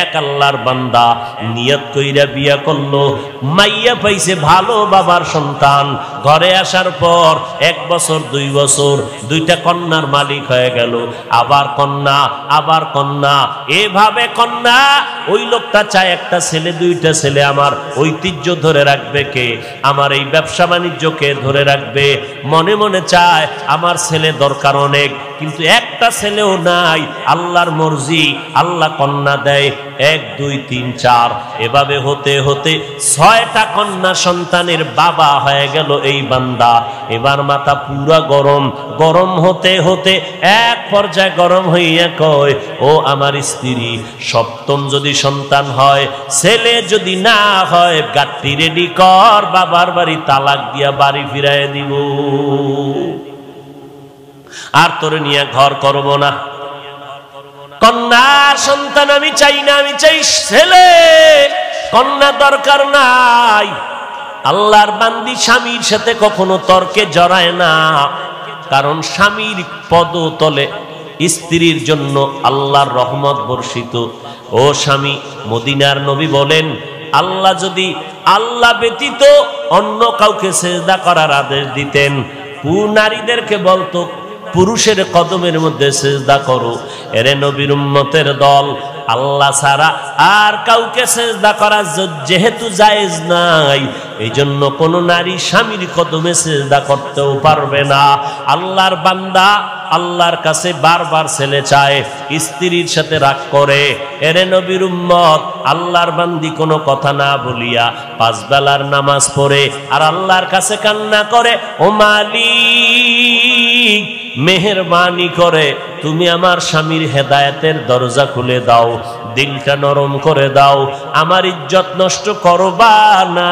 এক আল্লাহর বান্দা নিয়ত কইরা বিয়া করলো, মাইয়া পাইছে ভালো বাবার সন্তান, ঘরে আসার পর 1 বছর 2 বছর দুইটা কন্যার মালিক হয়ে গেল, আবার কন্যা আবার কন্যা, এভাবে কন্যা। ওই লোকটা চায় একটা ছেলে, 2টা ছেলে, আমার ঐতিহ্য ধরে রাখবে কে, আমার এই ব্যবসা বাণিজ্যকে ধরে রাখবে, মনে মনে চায় আমার ছেলে দরকার অনেক, কিন্তু একটা ছেলেও নাই। আল্লাহর মর্জি, আল্লাহ কন্যা দেয় 1 2 3 4, এভাবে হতে হতে 6টা কন্যা সন্তানের বাবা হয়ে গেল এই বান্দা। এবার মাথা পুরা গরম, গরম হতে হতে এক পর্যায়ে গরম হইয়া কয়, ও আমার স্ত্রী, 7ম যদি সন্তান হয়, ছেলে যদি না হয়, গাট্টি রেডি কর, বাবার বাড়ি তালাক দিয়া বাড়ি ফিরাইয়া দিব, আর তোরে নিয়ে ঘর করব না। কন্যা সন্তান আমি চাই না, আমি চাই ছেলে, কন্যা দরকার নাই। আল্লাহর বান্দি স্বামীর সাথে কখনো তর্কে জড়ায় না, কারণ স্বামীর পদতলে স্ত্রীর জন্য আল্লাহর রহমত বর্ষিত। ও স্বামী, মদিনার নবী বলেন, আল্লাহ যদি আল্লাহ ব্যতীত অন্য কাউকে সেজদা করার আদেশ দিতেন, নারীদেরকে বলতো পুরুষের কদমের মধ্যে সেজদা করো। এরে নবীর উম্মতের দল, আল্লাহ ছাড়া আর কাউকে সেজদা করা যেহেতু জায়েজ নাই, এই জন্য কোন নারী স্বামীর কদমে সেজদা করতেও পারবে না। আল্লাহর বান্দা আল্লাহর কাছে বারবার ছেলে চায়, স্ত্রীর সাথে রাগ করে। এরে নবীর উম্মত, আল্লাহর বান্দি কোনো কথা না বলিয়া 5 বেলার নামাজ পড়ে আর আল্লাহর কাছে কান্না করে, ও মালিক, মেহেরবানি করে তুমি আমার স্বামীর হেদায়েতের দরজা খুলে দাও, দিলটা নরম করে দাও, আমার ইজ্জত নষ্ট করবা না।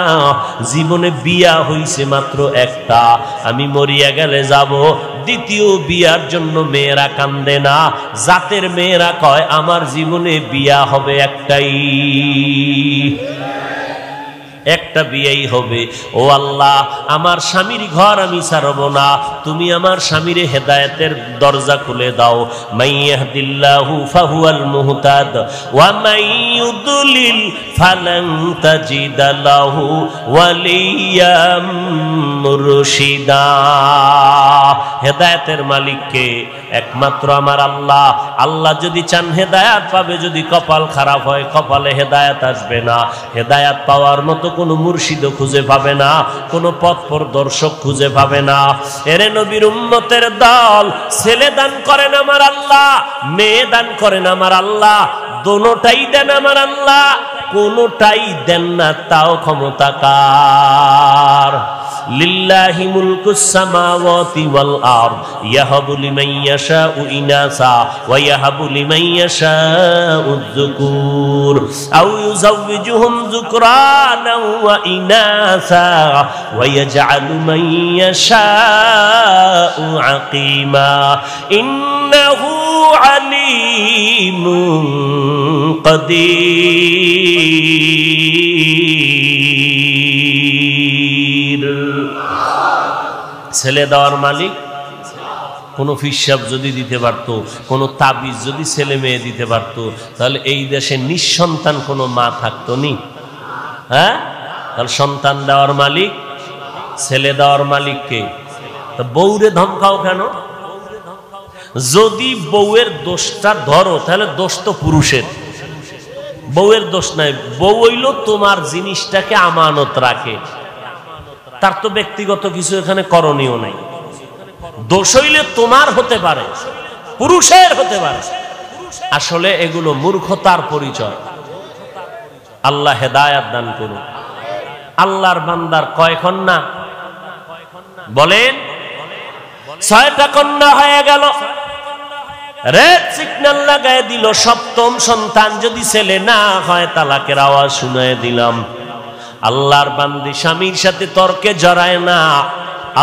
জীবনে বিয়া হইছে মাত্র একটা, আমি মরিয়া গেলে যাব, দ্বিতীয় বিয়ার জন্য মেয়েরা কান্দে না, জাতের মেয়েরা কয় আমার জীবনে বিয়া হবে একটাই, একটা বিয়েই হবে। ও আল্লাহ, আমার স্বামীর ঘর আমি ছাড়ব না, তুমি আমার স্বামীর হেদায়েতের দরজা খুলে দাও। মাইয়াহদিল্লাহু ফাহুয়াল মুহতাদ ওয়া মাইয়ুদলিল ফালান তাজিদা লাহু ওয়ালিয়াম মুরশিদা। হেদায়েতের মালিককে একমাত্র আমার আল্লাহ। আল্লাহ যদি চান হেদায়েত পাবে, যদি কপাল খারাপ হয় কপালে হেদায়েত আসবে না। হেদায়েত পাওয়ার মতো কোনো মুর্শিদও খুঁজে পাবে না, কোনো পথ প্রদর্শক খুঁজে পাবে না। এরে নবীর উম্মতের দল, ছেলে দান করেন আমার আল্লাহ, মেয়ে দান করেন আমার আল্লাহ, দোনোটাই দেন আমার আল্লাহ, কোনোটাই দেন না তাও ক্ষমতা কার। লিল্লাহি মুলকুস সামাওয়াতি ওয়াল আরদ ইয়াহাবু লিমান ইয়াশাউ ইনাসা ওয়া ইয়াহাবু লিমান ইয়াশাউ যুকুর আও ইউযাওয়িজুহুম যুকরানা ওয়া ইনাসা ওয়া ইয়াজআলু মান ইয়াশাউ আকিমা ইন্নাহু আলিমুন কাদির। ছেলে দেওয়ার মালিক। কোনো ফিসাব যদি দিতে পারত, কোনো তাবিজ যদি ছেলে মেয়ে দিতে পারত, তাহলে এই দেশে নিঃসন্তান কোনো মা থাকতো নি। হ্যাঁ, তাহলে সন্তান দেওয়ার মালিক, ছেলে দেওয়ার মালিককে। তো বউরে ধমকাও কেন? যদি বউয়ের দোষটা ধরো, তাহলে দোষ তো পুরুষের, বউয়ের দোষ নাই। বউ হইল তোমার জিনিসটাকে আমানত রাখে, তার তো ব্যক্তিগত কিছু এখানে করণীয় নাই। দোষ হইলে তোমার হতে পারে, পুরুষের হতে পারে। আসলে এগুলো মূর্খতার পরিচয়। আল্লাহ হেদায়াত দান করুন। আল্লাহর বান্দার কয় কন্যা বলেন? 6টা কন্যা হয়ে গেল। রেড সিগন্যাল লাগায় দিল, 7ম সন্তান যদি ছেলে না হয় তালাকের আওয়াজ শুনায় দিলাম। আল্লাহর বান্দি স্বামীর সাথে তর্কে জড়ায় না,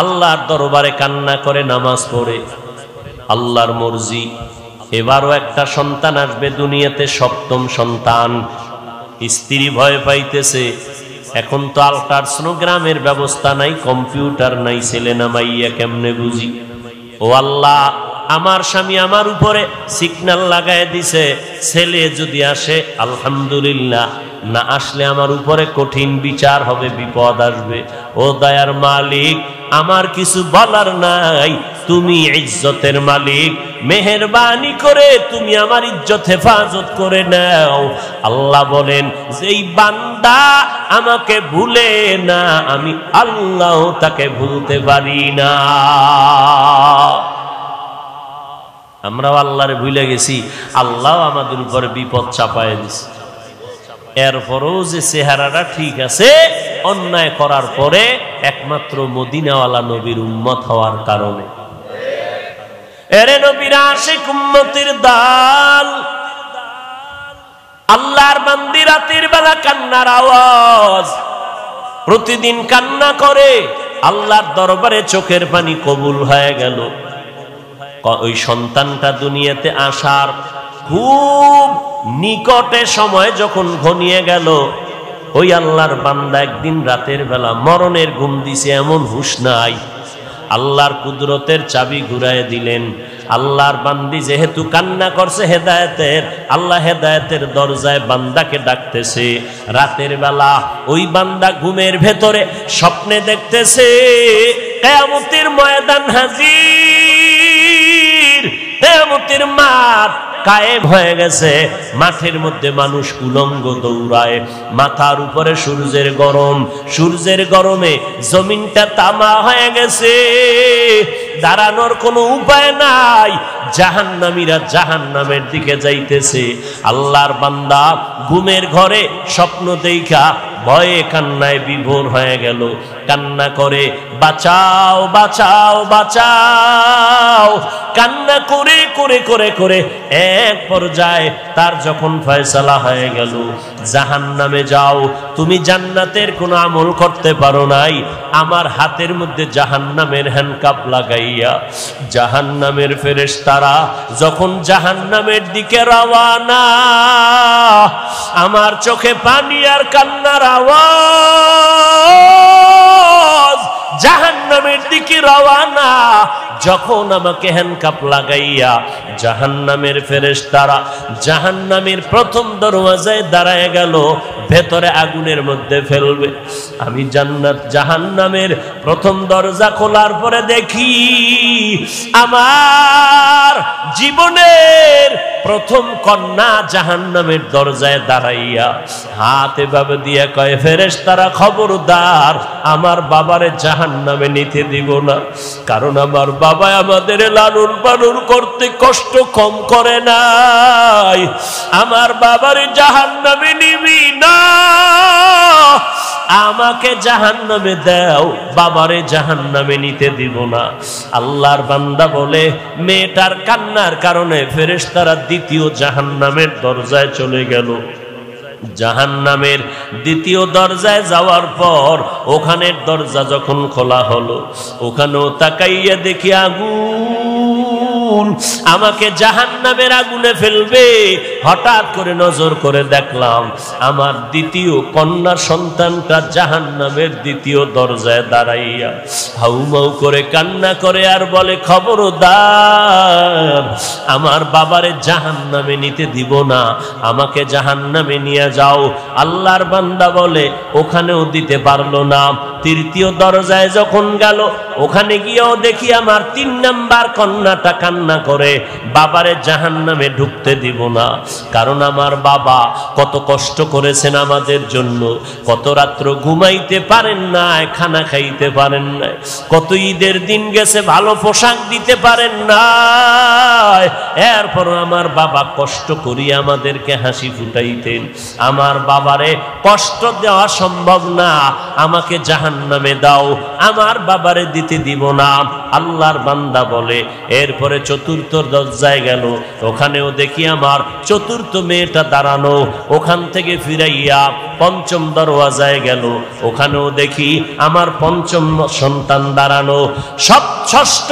আল্লাহর দরবারে কান্না করে নামাজ পড়ে। আল্লাহর মর্জি, এবারও একটা সন্তান আসবে দুনিয়াতে, 7ম সন্তান। স্ত্রী ভয় পাইতেছে, এখন তো আল্ট্রাসোনোগ্রামের ব্যবস্থা নাই, কম্পিউটার নাই, ছেলে না মাইয়া কেমনে বুঝি? ও আল্লাহ, আমার স্বামী আমার উপরে সিগন্যাল লাগায় দিছে, ছেলে যদি আসে আলহামদুলিল্লাহ, না আসলে আমার উপরে কঠিন বিচার হবে, বিপদ আসবে। ও দয়ার মালিক, আমার কিছু বলার নাই, তুমি ইজ্জতের মালিক, মেহেরবানি করে তুমি আমার ইজ্জত হেফাজত করে নাও। আল্লাহ বলেন, যেই বান্দা আমাকে ভুলে না, আমি আল্লাহ তাকে ভুলতে পারি না। আমরাও আল্লাহরে ভুলে গেছি, আল্লাহ আমাদের উপরে বিপদ চাপায় দিছে। এরপরও যে চেহারাটা ঠিক আছে, অন্যায় করার পরে একমাত্র মদিনাওয়ালা নবীর উম্মত হওয়ার কারণে। এরে নবীর আশিক উম্মতের দল, আল্লাহর বান্দি রাতের বেলা কান্নার আওয়াজ, প্রতিদিন কান্না করে, আল্লাহর দরবারে চোখের পানি কবুল হয়ে গেল। ওই সন্তানটা দুনিয়াতে আসার খুব নিকটে সময় যখন ঘনিয়ে গেল, ওই আল্লাহর বান্দা একদিন রাতের বেলা মরণের ঘুম দিছে, এমন হুঁশ নাই। আল্লাহর কুদরতের চাবি ঘুরায় দিলেন। আল্লাহর বান্দি যেহেতু কান্না করছে হেদায়েতের, আল্লাহ হেদায়েতের দরজায় বান্দাকে ডাকতেছে। রাতের বেলা ওই বান্দা ঘুমের ভেতরে স্বপ্নে দেখতেছে কিয়ামতের ময়দান হাজির, কিয়ামতের মাঠ কায়েম হয়ে গেছে। মাঠের মধ্যে মানুষ উলঙ্গ দৌড়ায়, মাথার উপরে সূর্যের গরম, সূর্যের গরমে জমিনটা তামা হয়ে গেছে, দাঁড়ানোর কোনো উপায় নাই। জাহান্নামীরা জাহান্নামের দিকে যাইতেছে। আল্লাহর বান্দা ঘুমের ঘরে স্বপ্ন দেখা ভয়ে কান্নায় বিভোর হয়ে গেল, কান্না করে বাঁচাও বাঁচাও বাঁচাও, কান্না করে করে করে করে এক পর্যায়ে তার যখন ফয়সালা হয়ে গেল, জাহান্নামে যাও, তুমি জান্নাতের কোনো আমল করতে পারো নাই, আমার হাতের মধ্যে জাহান্নামের হ্যান্ডকাপ লাগাইয়া জাহান্নামের ফেরেশতারা যখন জাহান্নামের দিকে রওয়ানা, আমার চোখে পানি আর কান্নার আওয়াজ, জাহান্নামের দিকে রওয়ানা। যখন আমাকে হ্যান্ডকাপ লাগাইয়া জাহান্নামের ফেরেশতারা জাহান্নামের প্রথম দরওয়াজায় দাঁড়ায় গেল, ভেতরে আগুনের মধ্যে ফেলবে। আমি জান্নাত জাহান্নামের প্রথম দরজা খোলার পরে দেখি আমার জীবনের প্রথম কন্যা জাহান্নামের দরজায় দাঁড়াইয়া হাত এভাবে দিয়ে কয়, ফেরেশতারা খবরদার আমার বাবারে জাহান্নামে নিতে দিব না, কারণ আমার বাবা আমাদের লালন পালন করতে কষ্ট কম করে নাই, আমার বাবারে জাহান্নামে নিবি না, আমাকে জাহান্নামে দাও, বাবারে জাহান্নামে নিতে দিব না। আল্লাহর বান্দা বলে, মেয়েটার কান্নার কারণে ফেরেশতারা দ্বিতীয় জাহান্নামের দরজায় চলে গেল। জাহান্নামের দ্বিতীয় দরজায় যাওয়ার পর ওখানের দরজা যখন খোলা হলো, ওখানেও তাকাইয়া দেখি আগুন, আমাকে জাহান্নামের আগুনে ফেলবে। হঠাৎ করে নজর করে দেখলাম আমার দ্বিতীয় কন্যা সন্তানটা জাহান্নামের দ্বিতীয় দরজায় দাঁড়াইয়া হাউমাউ করে কান্না করে আর বলে, খবরদার আমার বাবারে জাহান্নামে নিতে দিব না, আমাকে জাহান্নামে নিয়ে যাও। আল্লাহর বান্দা বলে, ওখানেও দিতে পারলো না। তৃতীয় দরজায় যখন গেল, ওখানে গিয়েও দেখি আমার 3 নাম্বার কন্যাটা কান্না করে, বাবারে জাহান্নামে ঢুকতে দিব না, কারণ আমার বাবা কত কষ্ট করেছেন আমাদের জন্য, কত রাত্র ঘুমাইতে পারেন না, খানা খাইতে পারেন না, কত ঈদের দিন গেছে ভালো পোশাক দিতে পারেন না, এরপর আমার বাবা কষ্ট করিয়া আমাদেরকে হাসি ফুটাইতেন, আমার বাবারে কষ্ট দেওয়া সম্ভব না, আমাকে জাহান্নামে দাও, আমার বাবারে দিতে দিব না। আল্লাহর বান্দা বলে, এরপরে চতুর্থ দরজায় গেল, ওখানেও দেখি আমার চতুর্থ মেয়েটা দাঁড়ানো, ওখান থেকে ফিরাইয়া পঞ্চম দরওয়াজায় গেল, ওখানেও দেখি আমার পঞ্চম সন্তান দাঁড়ানো। ষষ্ঠ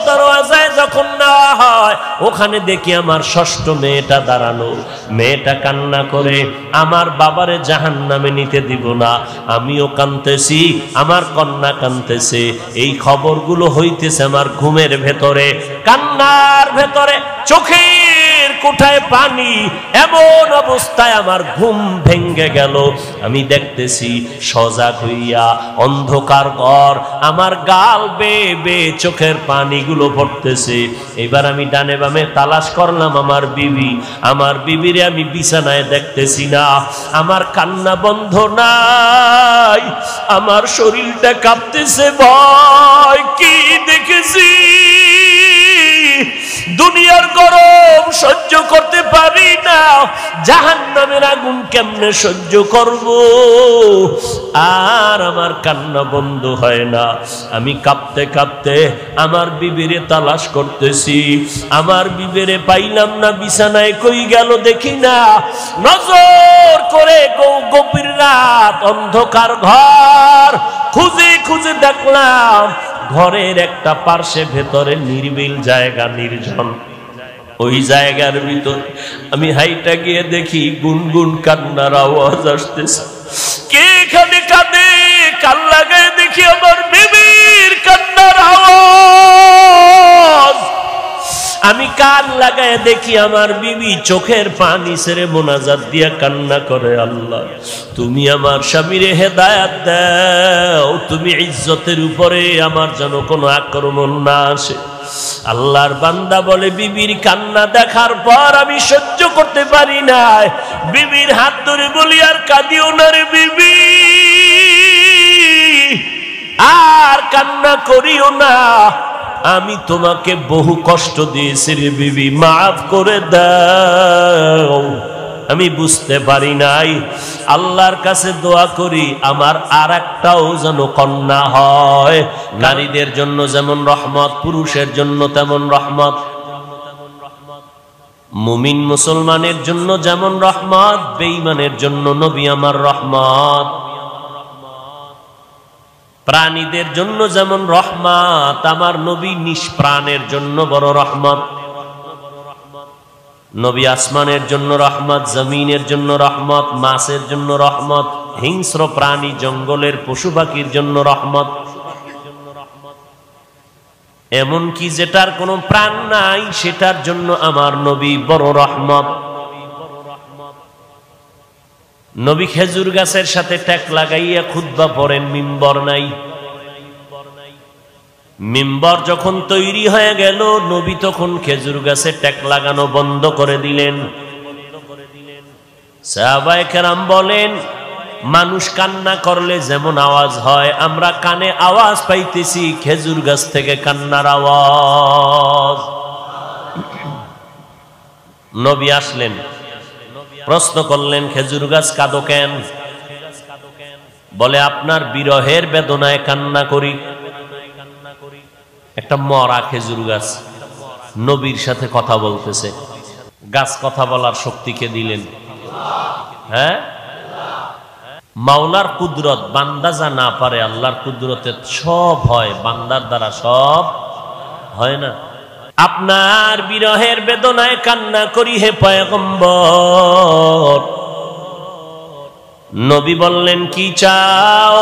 দরওয়াজায় যখন নেওয়া হয়, ওখানে দেখি আমার ষষ্ঠ মেয়েটা দাঁড়ানো, মেয়েটা কান্না করে আমার বাবারে জাহান্নামে নিতে দিব না, আমিও কাঁদতেছি, আমার কন্যা কাঁদতেছে, এই খবরগুলো হইতেছে আমার ঘুমের ভেতরে, কান্না কান্নার ভেতরে চোখের কোঠায় পানি, এমন অবস্থায় আমার ঘুম ভেঙ্গে গেল। আমি দেখতেছি সজাগ হইয়া অন্ধকার ঘর, আমার গাল বেয়ে বেয়ে চোখের পানিগুলো পড়তেছে। এবার আমি ডানে বামে তালাশ করলাম আমার বিবি, আমার বিবিরে আমি বিছানায় দেখতেছি না, আমার কান্না বন্ধ নাই, আমার শরীরটা কাঁপতেছে। ভয় কি দেখেছি, দুনিয়ার গরম সহ্য করতে পারি না, জাহান্নামের আগুন কেমনে সহ্য করব। আর আমার কান্না বন্ধ হয় না, আমি কাঁপতে কাঁপতে আমার বিবিরে তালাশ করতেছি, আমার বিবিরে পাইলাম না, বিছানায় কই গেল দেখি না। নজর করে গভীর রাত, অন্ধকার ঘর, খুঁজে খুঁজে দেখলাম ঘরের একটা পার্শ্বে ভেতরে নির্বিল জায়গা, নির্জন। ওই জায়গার ভিতর আমি হাইটা গিয়ে দেখি গুনগুন কান্নার আওয়াজ আসতেছে। কে এখানে কাঁদে? কান লাগায় দেখি আমার বিবির কান্নার আওয়াজ। আমি কান লাগায় দেখি আমার বিবি চোখের পানি ছেড়ে মোনাজাত দিয়া কান্না করে, আল্লাহ তুমি আমার স্বামীরে হেদায়েত দাও, তুমি ইজ্জতের উপরে আমার যেন কোনো আক্রমণ না আসে। আল্লাহর বান্দা বলে, বিবির কান্না দেখার পর আমি সহ্য করতে পারি না, বিবির হাত ধরে বলি, আর কাঁদিও না রে বিবি, আর কান্না করিও না, আমি তোমাকে বহু কষ্ট দিয়েছি রে বিবি, মাফ করে দাও, আমি বুঝতে পারি নাই। আল্লাহর কাছে দোয়া করি আমার আর একটাও যেন কন্যা হয়। নারীদের জন্য যেমন রহমত, পুরুষের জন্য তেমন রহমত, মুমিন মুসলমানের জন্য যেমন রহমত, বেঈমানের জন্য নবী আমার রহমত। প্রাণীদের জন্য যেমন রহমত, আমার নবী নিষ্প্রাণের জন্য বড় রহমত। নবী আসমানের জন্য রহমত, জমিনের জন্য রহমত, মাছের জন্য রহমত, হিংস্র প্রাণী জঙ্গলের পশু পাখির জন্য রহমত। এমনকি যেটার কোনো প্রাণ নাই সেটার জন্য আমার নবী বড় রহমত। নবী খেজুর গাছের সাথে ট্যাক লাগাইয়া খুতবা পড়েন, মিম্বর নাই। মিম্বর যখন তৈরি হয়ে গেল, নবী তখন খেজুর গাছে ট্যাক লাগানো বন্ধ করে দিলেন। সাহাবায়ে কেরাম বলেন, মানুষ কান্না করলে যেমন আওয়াজ হয়, আমরা কানে আওয়াজ পাইতেছি খেজুর গাছ থেকে কান্নার আওয়াজ। নবী আসলেন, প্রশ্ন করলেন, খেজুর গাছ কাঁদো কেন? বলে, আপনার বিরহের বেদনায় কান্না করি। একটা মরা খেজুর গাছ নবীর সাথে কথা বলতেছে। গাছ কথা বলার শক্তিকে দিলেন, হ্যাঁ? মাওলার কুদরত, বান্দা যা না পারে আল্লাহর কুদরতে সব হয়, বান্দার দ্বারা সব হয় না। আপনার বিরহের বেদনায় কান্না করি হে পয়গম্বর। নবী বললেন, কি চাও?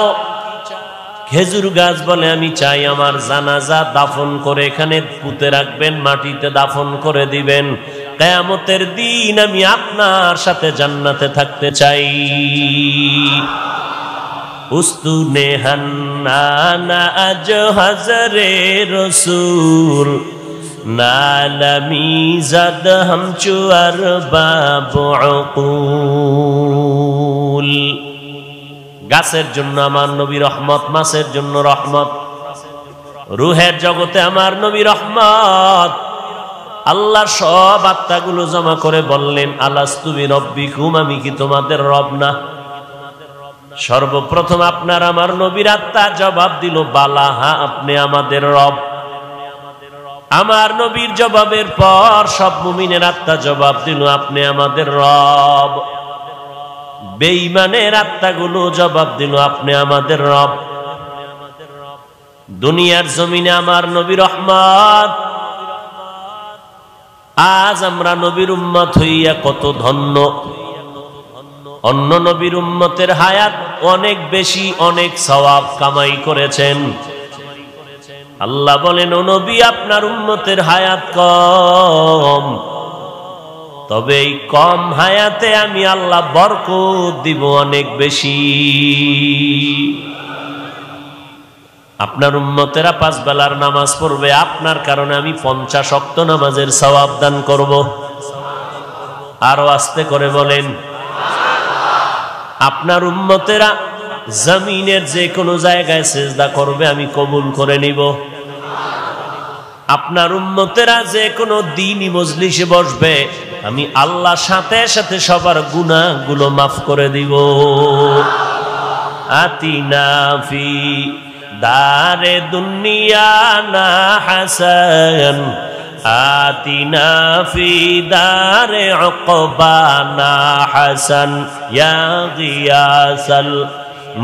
খেজুর গাছ বলে, আমি চাই আমার জানাজা দাফন করে এখানে পুঁতে রাখবেন, মাটিতে দাফন করে দিবেন, কিয়ামতের দিন আমি আপনার সাথে জান্নাতে থাকতে চাই। উস্তুনে হান্নানা আজ হাজরে রসুল, নালামি জাদ হামচু আর বাবুল। গাছের জন্য আমার নবী রহমত, মাছের জন্য রহমত, রুহের জগতে আমার নবী রহমত। আল্লাহ সব আত্মাগুলো জমা করে বললেন, আলাস্তু বিরব্বিকুম, আমি কি তোমাদের রব না? সর্বপ্রথম আপনার আমার নবীর আত্মা জবাব দিল, বালা, হ্যাঁ আপনি আমাদের রব। আমার নবীর জবাবের পর সব মুমিনের আত্মা জবাব দিল, আপনি আমাদের রব। বেঈমানের আত্মাগুলো জবাব দিল, আপনি আমাদের রব। দুনিয়ার জমিনে আমার নবী রহমত। আজ আমরা নবীর উম্মত হইয়া কত ধন্য। অন্য নবীর উম্মতের হায়াত অনেক বেশি, অনেক সওয়াব কামাই করেছেন। আল্লাহ বলেন, ও নবী, আপনার উম্মতের হায়াত কম, তবে এই কম হায়াতে আমি আল্লাহ বরকত দিব অনেক বেশি। আপনার উম্মতেরা 5 বেলার নামাজ পড়বে, আপনার কারণে আমি 50 ওয়াক্ত নামাজের সওয়াব দান করব। আরো আস্তে করে বলেন। আপনার উম্মতেরা জমিনের যে কোনো জায়গায় সিজদা করবে, আমি কবুল করে নিব। আপনার উম্মতেরা যে কোনো দ্বীনি মজলিসে বসবে, আমি আল্লাহ সাথে সাথে সবার গুনাহগুলো মাফ করে দিব। আতিনা ফি দারে দুনিয়া না হাসান, আতিনা ফি দারে উকবানা হাসান, ইয়া গিয়াসাল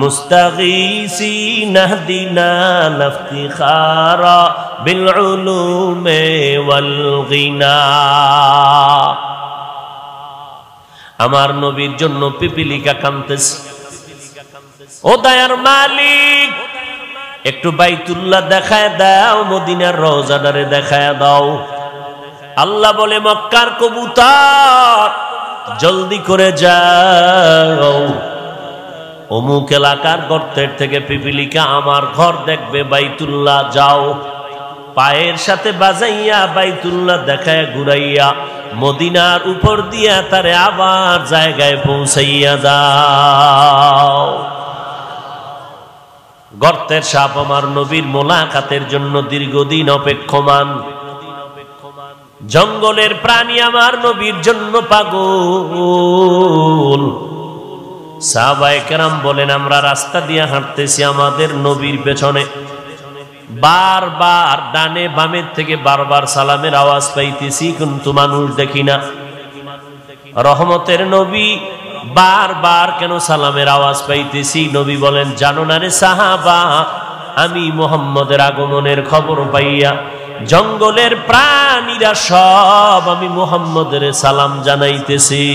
মুস্তাগীসিন ইহদিনা লিফতিখারা বিল উলুমি ওয়াল গিনা। আমার নবীর জন্য পিপিলিকা কাঁদতেছে। ও দয়ার মালিক, একটু বাইতুল্লাহ দেখায় দাও, মদিনার রওজাটারে দেখায় দাও। আল্লাহ বলে, মক্কার কবুতর জলদি করে যাও, অমুক এলাকার গর্তের থেকে পিপিলিকা আমার ঘর দেখবে, বাইতুল্লাহ যাও। পায়ের সাথে বাজাইয়া বাইতুল্লাহ দেখায় ঘুরাইয়া মদিনার উপর দিয়া তারে আবার জায়গায় পৌঁছাইয়া দাও। গর্তের সাপ আমার নবীর মোলাকাতের জন্য দীর্ঘদিন অপেক্ষমান। জঙ্গলের প্রাণী আমার নবীর জন্য পাগল। সাহাবায়ে কেরাম বলেন, আমরা রাস্তা দিয়ে হাঁটতেছি, আমাদের নবীর পেছনে বারবার ডানে বামের থেকে বারবার সালামের আওয়াজ পাইতেছি, কিন্তু মানুষ দেখি না। রহমতের নবী বারবার কেন সালামের আওয়াজ পাইতেছি? নবী বলেন, জানো না রে সাহাবা, আমি মুহাম্মদের আগমনের খবর পাইয়া জঙ্গলের প্রাণীরা সব আমি মুহাম্মদের সালাম জানাইতেছি।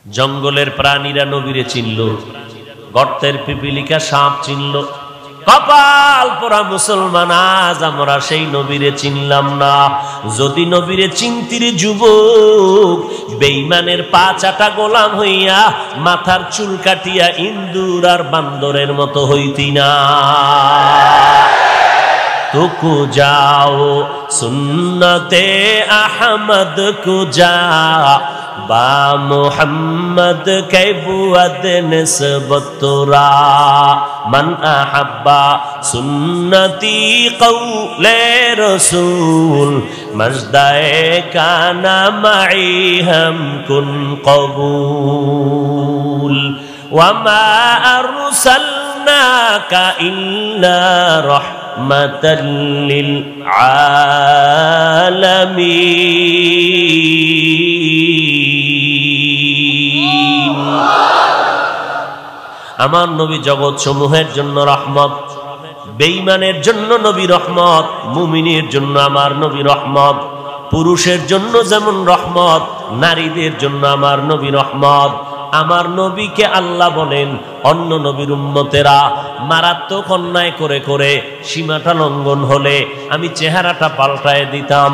জঙ্গলের প্রাণীরা নবীরে চিনল, গর্তের পিপিলিকা সাপ চিনল। কপাল পোড়া মুসলমান, আজ আমরা সেই নবীরে চিনলাম না। যদি নবীরে চিনতির যুবক, বেঈমানের পা চাটা গোলাম হইয়া মাথার চুল কাটিয়া ইন্দুর আর বান্দরের মতো হইতি না। তুকু যাও সুন্নতে আহমদ কুজা, বা মুহাম্মদ কৈবুয়াদ নিসবত তোরা, মান আহাব্বা সুন্নতি কওলে রসূল, মজদায়ে কানা মাই হাম কুন কবুল, ওয়া মা আরসালনাকা ইল্লা রাহমাতাল লিল আলামিন। আমার নবী জগৎ সমূহের জন্য রহমত। বেঈমানের জন্য নবী রহমত, মুমিনের জন্য আমার নবী রহমত। পুরুষের জন্য যেমন রহমত, নারীদের জন্য আমার নবী রহমত। আমার নবীকে আল্লাহ বলেন, অন্য নবীর উম্মতেরা মারাত্মক অন্যায় করে করে সীমাটা লঙ্ঘন হলে আমি চেহারাটা পাল্টায় দিতাম।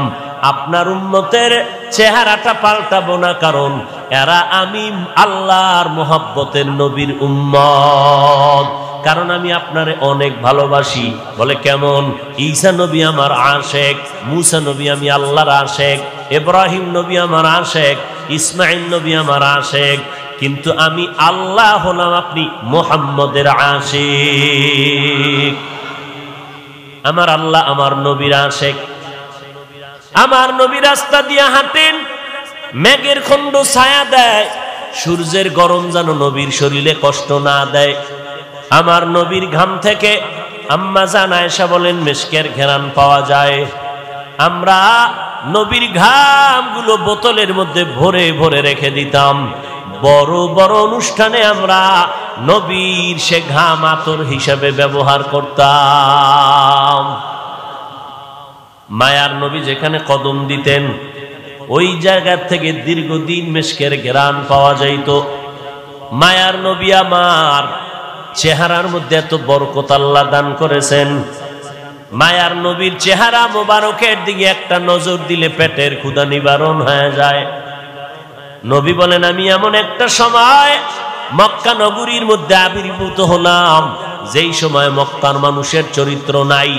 আপনার উম্মতের চেহারাটা পাল্টাবো না, কারণ এরা আমি আল্লাহর মোহাব্বতের নবীর উম্মত। কারণ আমি আপনারে অনেক ভালোবাসি। বলে কেমন? ঈসা নবী আমার আশেক, মুসা নবী আমি আল্লাহর আশেক, ইব্রাহিম নবী আমার আশেক, ইসমাইল নবী আমার আশেক, কিন্তু আমি আল্লাহ হলাম আপনি মুহাম্মদের আশেক। আমার আল্লাহ আমার নবীর আশেক। আমার নবী রাস্তা দিয়ে হাঁটেন, মেঘের খণ্ড ছায়া দেয়, সূর্যের গরম যেন নবীর শরীরে কষ্ট না দেয়। আমার নবীর ঘাম থেকে আম্মা জান আয়েশা বলেন মিশকের ঘেরান পাওয়া যায়। আমরা নবীর ঘামগুলো বোতলের মধ্যে ভরে ভরে রেখে দিতাম। বড় বড় অনুষ্ঠানে আমরা নবীর সে ঘাম আতর হিসেবে ব্যবহার করতাম। মায়ার নবী যেখানে কদম দিতেন, ওই জায়গা থেকে দীর্ঘদিন মিশকের ঘেরান পাওয়া যাইত। মায়ার নবী আমার চেহারার মধ্যে এত বরকত আল্লাহ দান করেছেন। মায়ার নবীর চেহারা মোবারকের দিকে একটা নজর দিলে পেটের ক্ষুধা নিবারণ হয়ে যায়। নবী বলেন, আমি এমন একটা সময় মক্কা নগরীর মধ্যে আবির্ভূত হলাম, যেই সময় মক্কার মানুষের চরিত্র নাই,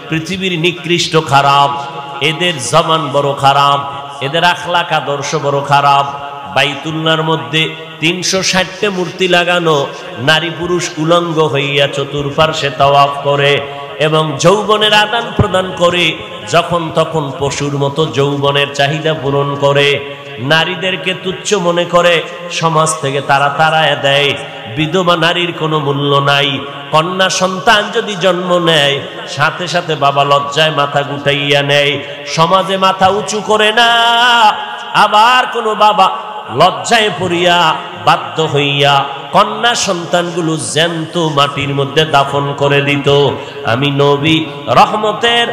পৃথিবীর নিকৃষ্ট খারাপ, এদের জবান বড় খারাপ, এদের আখলাক আদর্শ বড় খারাপ। বাইতুল্লাহর মধ্যে 360টা মূর্তি লাগানো, নারী পুরুষ উলঙ্গ হইয়া চতুর্পার্শ্বে তাওয়াফ করে এবং যৌবনের আদান প্রদান করে, যখন তখন পশুর মতো যৌবনের চাহিদা পূরণ করে, নারীদেরকে তুচ্ছ মনে করে, সমাজ থেকে তারা তাড়ায় দেয়। বিধবা নারীর কোনো মূল্য নাই। কন্যা সন্তান যদি জন্ম নেয়, সাথে সাথে বাবা লজ্জায় মাথা গুটাইয়া নেয়, সমাজে মাথা উঁচু করে না। আবার কোনো বাবা লজ্জায় পড়িয়া বাধ্য হইয়া কন্যা সন্তানগুলো জ্যান্ত মাটির মধ্যে দাফন করে দিত। আমি নবী রহমতের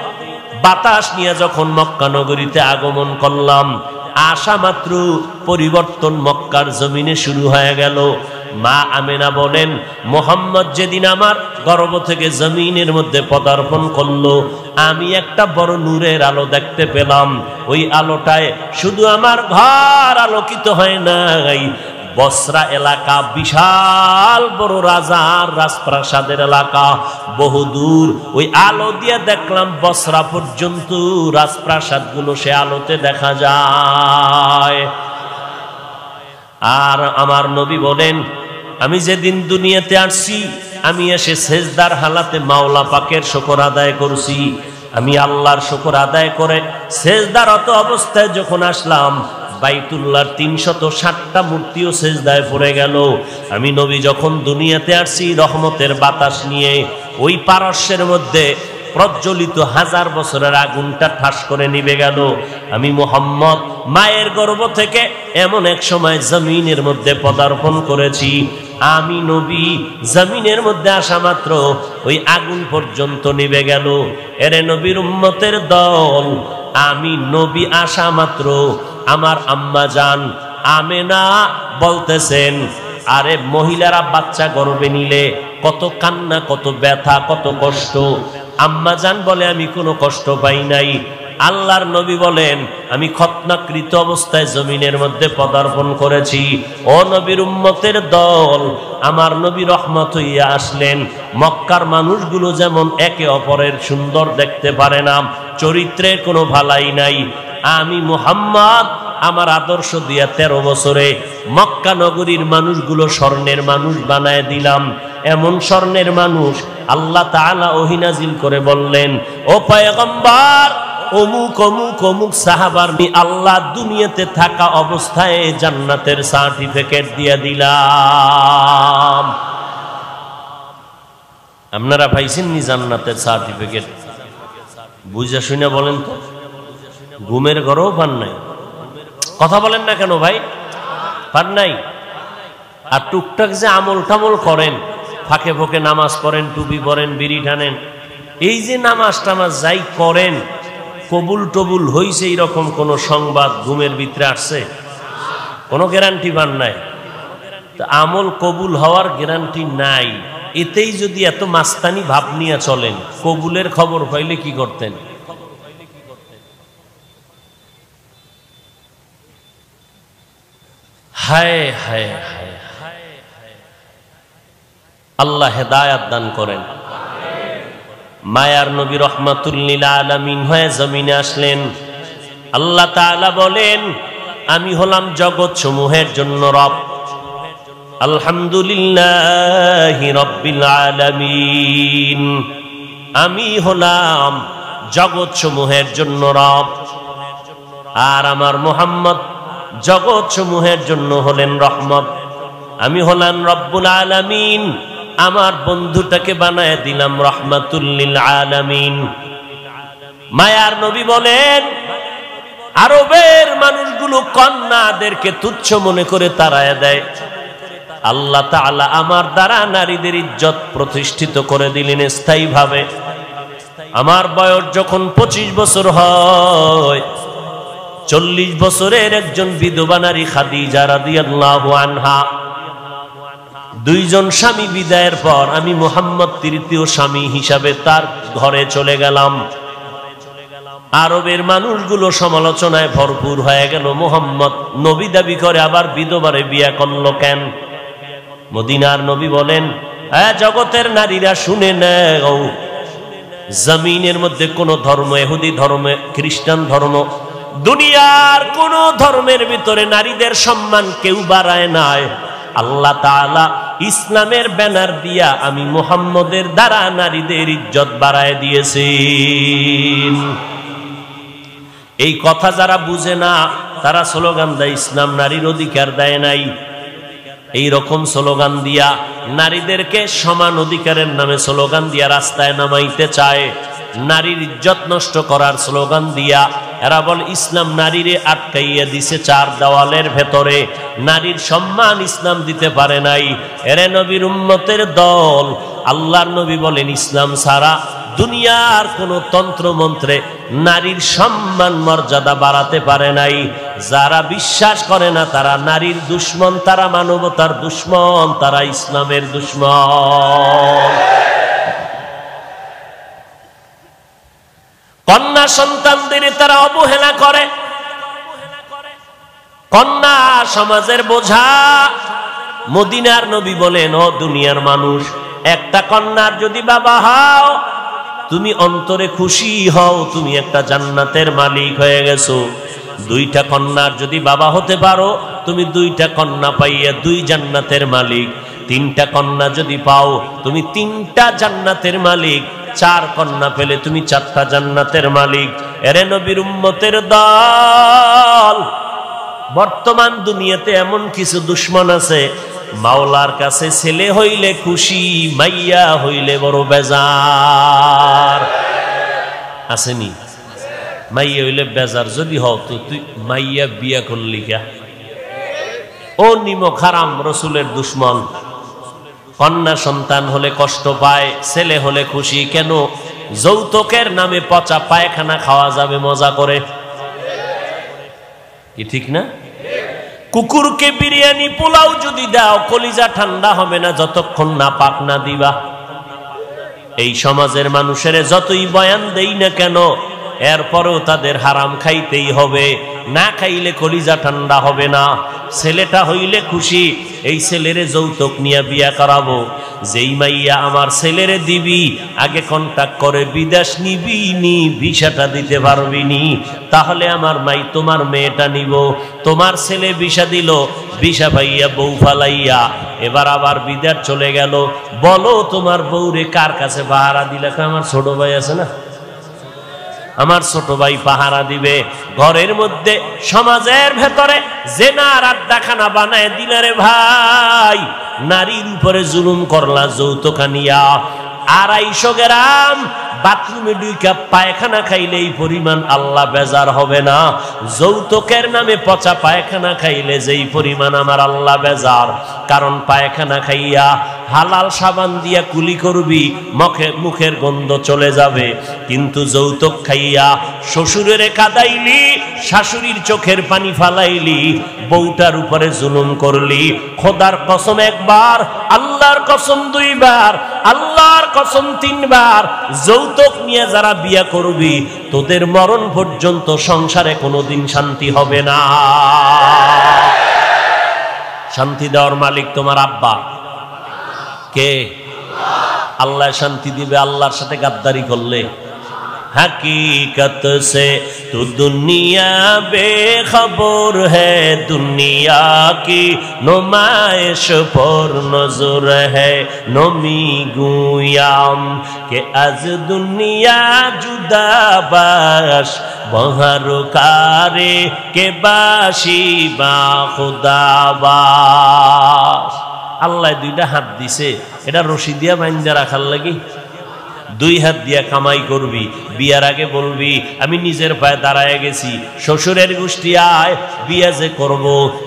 বাতাস নিয়ে যখন মক্কা নগরীতে আগমন করলাম, আশা মাত্র পরিবর্তন মক্কার জমিনে শুরু হয়ে গেল। মা আমেনা বলেন, মোহাম্মদ যেদিন আমার গর্ভ থেকে জমিনের মধ্যে পদার্পণ করলো, আমি একটা বড় নূরের আলো দেখতে পেলাম। ওই আলোটায় শুধু আমার ঘর আলোকিত হয় নাই, বসরা এলাকা, বিশাল বড় রাজার রাজপ্রাসাদের এলাকা, বহুদূর ওই আলো দিয়ে দেখলাম বসরা পর্যন্ত রাজপ্রাসাদগুলো সে আলোতে দেখা যায়। আর আমার নবী বলেন, আমি যেদিন দুনিয়াতে আসছি, আমি এসে সেজদার হালাতে মাওলা পাকের শুকর আদায় করছি। আমি আল্লাহর শুকর আদায় করে সেজদারত অবস্থায় যখন আসলাম, বাইতুল্লাহর 360টা মূর্তিও সেজদায় পড়ে গেল। আমি নবী যখন দুনিয়াতে আসছি রহমতের বাতাস নিয়ে, ওই পারস্যের মধ্যে প্রজ্বলিত 1000 বছরের আগুনটা ঠাস করে নিভে গেল। আমি মুহাম্মদ মায়ের গর্ভ থেকে এমন এক সময় জমিনের মধ্যে পদার্পণ করেছি। আমি নবী জমিনের মধ্যে আসা মাত্র ওই আগুন পর্যন্ত নিভে গেল। এরে নবীর উম্মতের দল, আমি নবী আসা মাত্র আমার আম্মা জান আমেনা বলতেছেন, আরে মহিলারা বাচ্চা গর্ভে নিলে কত কান্না, কত ব্যথা, কত কষ্ট। আম্মা জান বলে, আমি কোনো কষ্ট পাই নাই। আল্লাহর নবী বলেন, আমি খতনাকৃত অবস্থায় জমিনের মধ্যে পদার্পণ করেছি। ও নবীর উম্মতের দল, আমার নবী রহমত হইয়া আসলেন। মক্কার মানুষগুলো যেমন একে অপরের সুন্দর দেখতে পারে না, চরিত্রের কোনো ভালাই নাই, আমি মুহাম্মদ আমার আদর্শ দিয়া 13 বছরে মক্কা নগরীর মানুষগুলো স্বর্ণের মানুষ বানায় দিলাম। এমন স্বর্ণের মানুষ আল্লাহ তাআলা ওহী নাজিল করে বললেন, ও পয়গম্বর, অমুক অমুক অমুক সাহাবার আল্লাহ দুনিয়াতে থাকা অবস্থায় জান্নাতের সার্টিফিকেট দিয়ে দিলাম। আপনারা পাইছেননি জান্নাতের সার্টিফিকেট? বুঝা শুনে বলেন তো, ঘুমের ঘরেও পান নাই? কথা বলেন না কেন ভাই? পান নাই? আর টুকটাক যে আমল টামল করেন, ফাঁকে ফোঁকে নামাজ পড়েন, টুপি পরেন, বিড়ি টানেন, এই যে নামাজ টামাজ যাই করেন, কবুল টবুল হইছে এইরকম কোন সংবাদ ঘুমের ভিতরে আসছে? কোনো গ্যারান্টি পান নাই। তো আমল কবুল হওয়ার গ্যারান্টি নাই। এতেই যদি এত মাস্তানি ভাব নিয়ে চলেন, কবুলের খবর পাইলে কি করতেন? হায় হায় হায়, আল্লাহ হেদায়াত দান করেন। মায়ার নবী রহমাতুল লিল আলামিন হয়ে জমিনে আসলেন। আল্লাহ তাআলা বলেন, আমি হলাম জগৎ সমূহের জন্য রব। আলহামদুলিল্লাহি রাব্বিল আলামিন, আমি হলাম জগৎ সমূহের জন্য রব। আর আমার মুহাম্মদ জগৎ সমূহের জন্য হলেন রহমত। আমি হলাম রব্বুল আলামিন, আমার বন্ধুটাকে বানায় দিলাম রহমাতুল লিল আলামিন। মায়ার নবী বলেন, আরবের মানুষগুলো কন্যাদেরকে তুচ্ছ মনে করে তাড়ায় দেয়। আল্লাহ তাআলা আমার দ্বারা নারীদের ইজ্জত প্রতিষ্ঠিত করে দিলেন স্থায়ীভাবে। আমার বয়স যখন 25 বছর হয়, 40 বছরের একজন বিধবা নারী খাদিজা রাদিয়াল্লাহু আনহা দুইজন স্বামী বিদায়ের পর আমি মুহাম্মদ তৃতীয় স্বামী হিসাবে তার ঘরে চলে গেলাম। আরবের মানুষগুলো সমালোচনায় ভরপুর হয়ে গেল, মুহাম্মদ নবী দাবি করে আবার বিধবারে বিয়ে করলো কেন? মদিনার নবী বলেন, জগতের নারীরা শুনে নাও, জমিনের মধ্যে কোন ধর্ম, ইহুদি ধর্ম, খ্রিস্টান ধর্ম, দুনিয়ার কোন ধর্মের ভিতরে নারীদের সম্মান কেউ বাড়ায় নাই। আল্লাহ তাআলা ইসলামের ব্যানার দিয়া আমি মুহাম্মদের দ্বারা নারীদের ইজ্জত বাড়ায় দিয়েছেন। এই কথা যারা বুঝে না তারা স্লোগান দেয় ইসলাম নারীর অধিকার দেয় নাই। এই রকম স্লোগান দিয়া নারীদেরকে সমান অধিকারের নামে স্লোগান দিয়া রাস্তায় নামাইতে চায়। নারীর ইজ্জত নষ্ট করার স্লোগান দিয়া এরা বল ইসলাম নারীরে আটকাইয়া দিছে চার দেওয়ালের ভেতরে, নারীর সম্মান ইসলাম দিতে পারে নাই। এরে নবীর উম্মতের দল, আল্লাহর নবী বলেন ইসলাম ছাড়া দুনিয়ার কোন তন্ত্র মন্ত্রে নারীর সম্মান মর্যাদা বাড়াতে পারে নাই। যারা বিশ্বাস করে না তারা নারীর দুশ্মন, তারা মানবতার দুশ্মন, তারা ইসলামের দুশ্মন। কন্যা সন্তানদের তারা অবহেলা করে। কন্যা সমাজের বোঝা। মদিনার নবী বলেন, ও দুনিয়ার মানুষ, একটা কন্যার যদি বাবা হও তুমি অন্তরে খুশি হও, তুমি একটা জান্নাতের মালিক হয়ে গেছো। দুইটা কন্যার যদি বাবা হতে পারো তুমি দুইটা কন্যা পাইয়া দুই জান্নাতের মালিক। তিনটা কন্যা যদি পাও তুমি তিনটা জান্নাতের মালিক। চার কন্যা পেলে তুমি চারটা জান্নাতের মালিক। এরে নবীর উম্মতের দল, বর্তমান দুনিয়াতে এমন কিছু দুশ্মন আছে, মাওলার কাছে ছেলে হইলে খুশি, মাইয়া হইলে বড় বেজার। আসেনি? মাইয়া হইলে বেজার যদি হও তো তুই মাইয়া বিয়া করলি কে? ও নিমক হারাম, রসুলের দুশ্মন। কন্যা সন্তান হলে কষ্ট পায়, ছেলে হলে খুশি কেন? যৌতুকের নামে পচা পায়খানা খাওয়া যাবে মজা করে, কি ঠিক না? কুকুরকে বিরিয়ানি পোলাও যদি দাও কলিজা ঠান্ডা হবে না যতক্ষণ না পাক না দিবা। এই সমাজের মানুষের যতই বয়ান দেই না কেন এরপরেও তাদের হারাম খাইতেই হবে, না খাইলে কলিজা ঠান্ডা হবে না। ছেলেটা হইলে খুশি, এই ছেলেরে যৌতুক নিয়ে বিয়া করাবো। যেই মাইয়া আমার ছেলেরে দিবি আগে কন্টাক্ট করে বিদেশ নিবি নি, ভিসাটা দিতে পারবি নি, তাহলে আমার মাই তোমার মেয়েটা নিব। তোমার ছেলে ভিসা দিল, ভিসা পাইয়া বউ ফালাইয়া এবার আবার বিদেশ চলে গেল। বলো তোমার বউরে কার কাছে পাহারা দিলে? আমার ছোট ভাই আছে না, আমার ছোট ভাই পাহারা দিবে। ঘরের মধ্যে সমাজের ভেতরে জেনার আড্ডাখানা বানায় দিলে রে ভাই। নারীর উপরে জুলুম করলা যৌতুক নিয়া। 250 গ্রাম বাথরুমে 2 কাপ পায়খানা খাইলে এই পরিমাণ আল্লাহ বেজার হবে না? যৌতুকের নামে পচা পায়খানা খাইলে যেই পরিমাণ আমার আল্লাহ বেজার। কারণ পায়খানা খাইয়া হালাল সাবান দিয়া কুলি করবি, মুখের গন্ধ চলে যাবে। কিন্তু যৌতুক খাইয়া শ্বশুরের কাদাইলি, শাশুড়ির চোখের পানি ফালাইলি, বউটার উপরে জুলুম করলি। খোদার কসম একবার, আল্লাহর কসম 2 বার, আল্লাহর কসম 3 বার, যৌতুক নিয়ে যারা বিয়া করবি তোদের মরণ পর্যন্ত সংসারে কোনোদিন শান্তি হবে না। শান্তি দেওয়ার মালিক তোমার আব্বা কে? আল্লাহ শান্তি দিবে আল্লাহর সাথে গাদ্দারি করলে। हकीकत से तो दुनिया बेखबर है, दुनिया की नुमाइश पर नजर है। नमी गुयाम के आज दुनिया जुदा बाश, बहर कारे के बाशी बा खुदा बाश। আল্লাহ 2টা হাত দিছে, এটা রশি দিয়া বাইন্ধা রাখার লাগি। 2 হাত দিয়া কামাই করবি, বিয়ার আগে বলবি আমি নিজের পায়ে দাঁড়ায় গেছি, শ্বশুরের গোষ্ঠী আয় বিয়া যে করব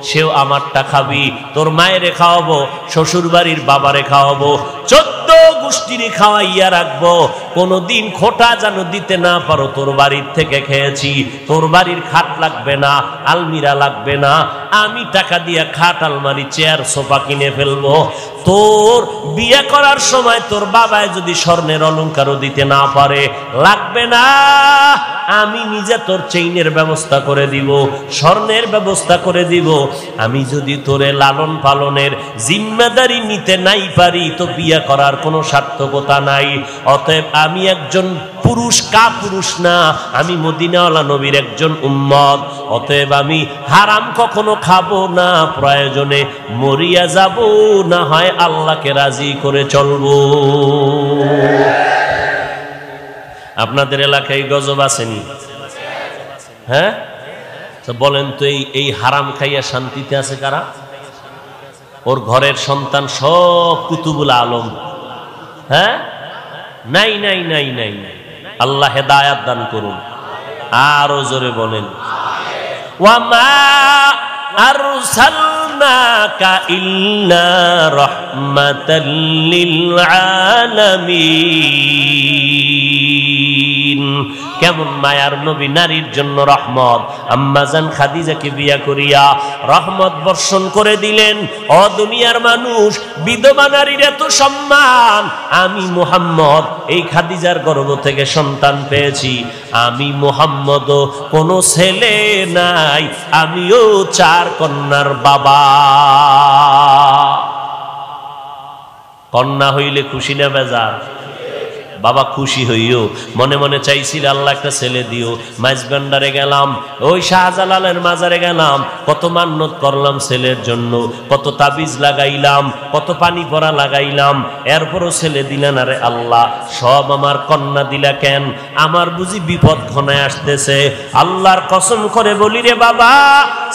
সেও আমারটা খাবি, তোর মায়েরে খাওয়াবো, শ্বশুর বাড়ির বাবারে খাওয়াবো, 14 গোষ্ঠীরই খাওয়াইয়া রাখবো, কোনদিন খোটা যেন দিতে না পারো। তোর বাড়ির থেকে খেয়েছি, তোর বাড়ির খাট লাগবে না, আলমিরা লাগবে না, আমি টাকা দিয়ে খাট, আলমারি, চেয়ার, সোফা কিনে ফেলবো। তোর বিয়ে করার সময় তোর বাবায় যদি স্বর্ণের অলংকারও দিতে না পারে, লাগবে না, আমি নিজে তোর চেইনের ব্যবস্থা করে দিব, স্বর্ণের ব্যবস্থা করে দিব। আমি যদি তোরে লালন পালনের জিম্মেদারি নিতে নাই পারি, তো বিয়ে করার কোনো সার্থকতা নাই। অতএব আমি একজন পুরুষ, পুরুষ না, আমি মদিনাওয়ালা নবীর একজন উম্মত। অতএব আমি হারাম কখনো খাবো না, প্রয়োজনে মরিয়া যাব, না হয় আল্লাহকে রাজি করে চলবো। আপনাদের এলাকায় গজব আসেনি? হ্যাঁ, তো বলেন তো এই হারাম খাইয়া শান্তিতে আছে কারা? ওর ঘরের সন্তান সব কুতুবুল আলম। হ্যাঁ, নাই নাই নাই নাই নাই। আল্লাহ হেদায়াত দান করুন। আরো জোরে বলেন, ওয়ামা আরসালনাকা ইল্লা রাহমাতাল লিল আলামিন। কেমন মায়ার নবী, নারীর জন্য রহমত। আম্মাজান খাদিজাকে বিয়া করিয়া রহমত বর্ষণ করে দিলেন। ও দুনিয়ার মানুষ, বিধবা নারীর এত সম্মান। আমি মুহাম্মদ এই খাদিজার গর্ভ থেকে সন্তান পেয়েছি। আমি মুহাম্মদও কোনো ছেলে নাই, আমিও 4 কন্যার বাবা। কন্যা হইলে খুশি না বেজার? বাবা খুশি হইও, মনে মনে চাইছিল আল্লাহ একটা ছেলে দিও। মাইজবান্ডারে গেলাম, ওই শাহজালালের মাজারে গেলাম, কত মান্নত করলাম ছেলের জন্য, কত তাবিজ লাগাইলাম, কত পানি পরা লাগাইলাম, এরপরও ছেলে দিলেন। আরে আল্লাহ, সব আমার কন্যা দিলা কেন? আমার বুঝি বিপদ ঘনায় আসতেছে। আল্লাহর কসম করে বলি রে বাবা,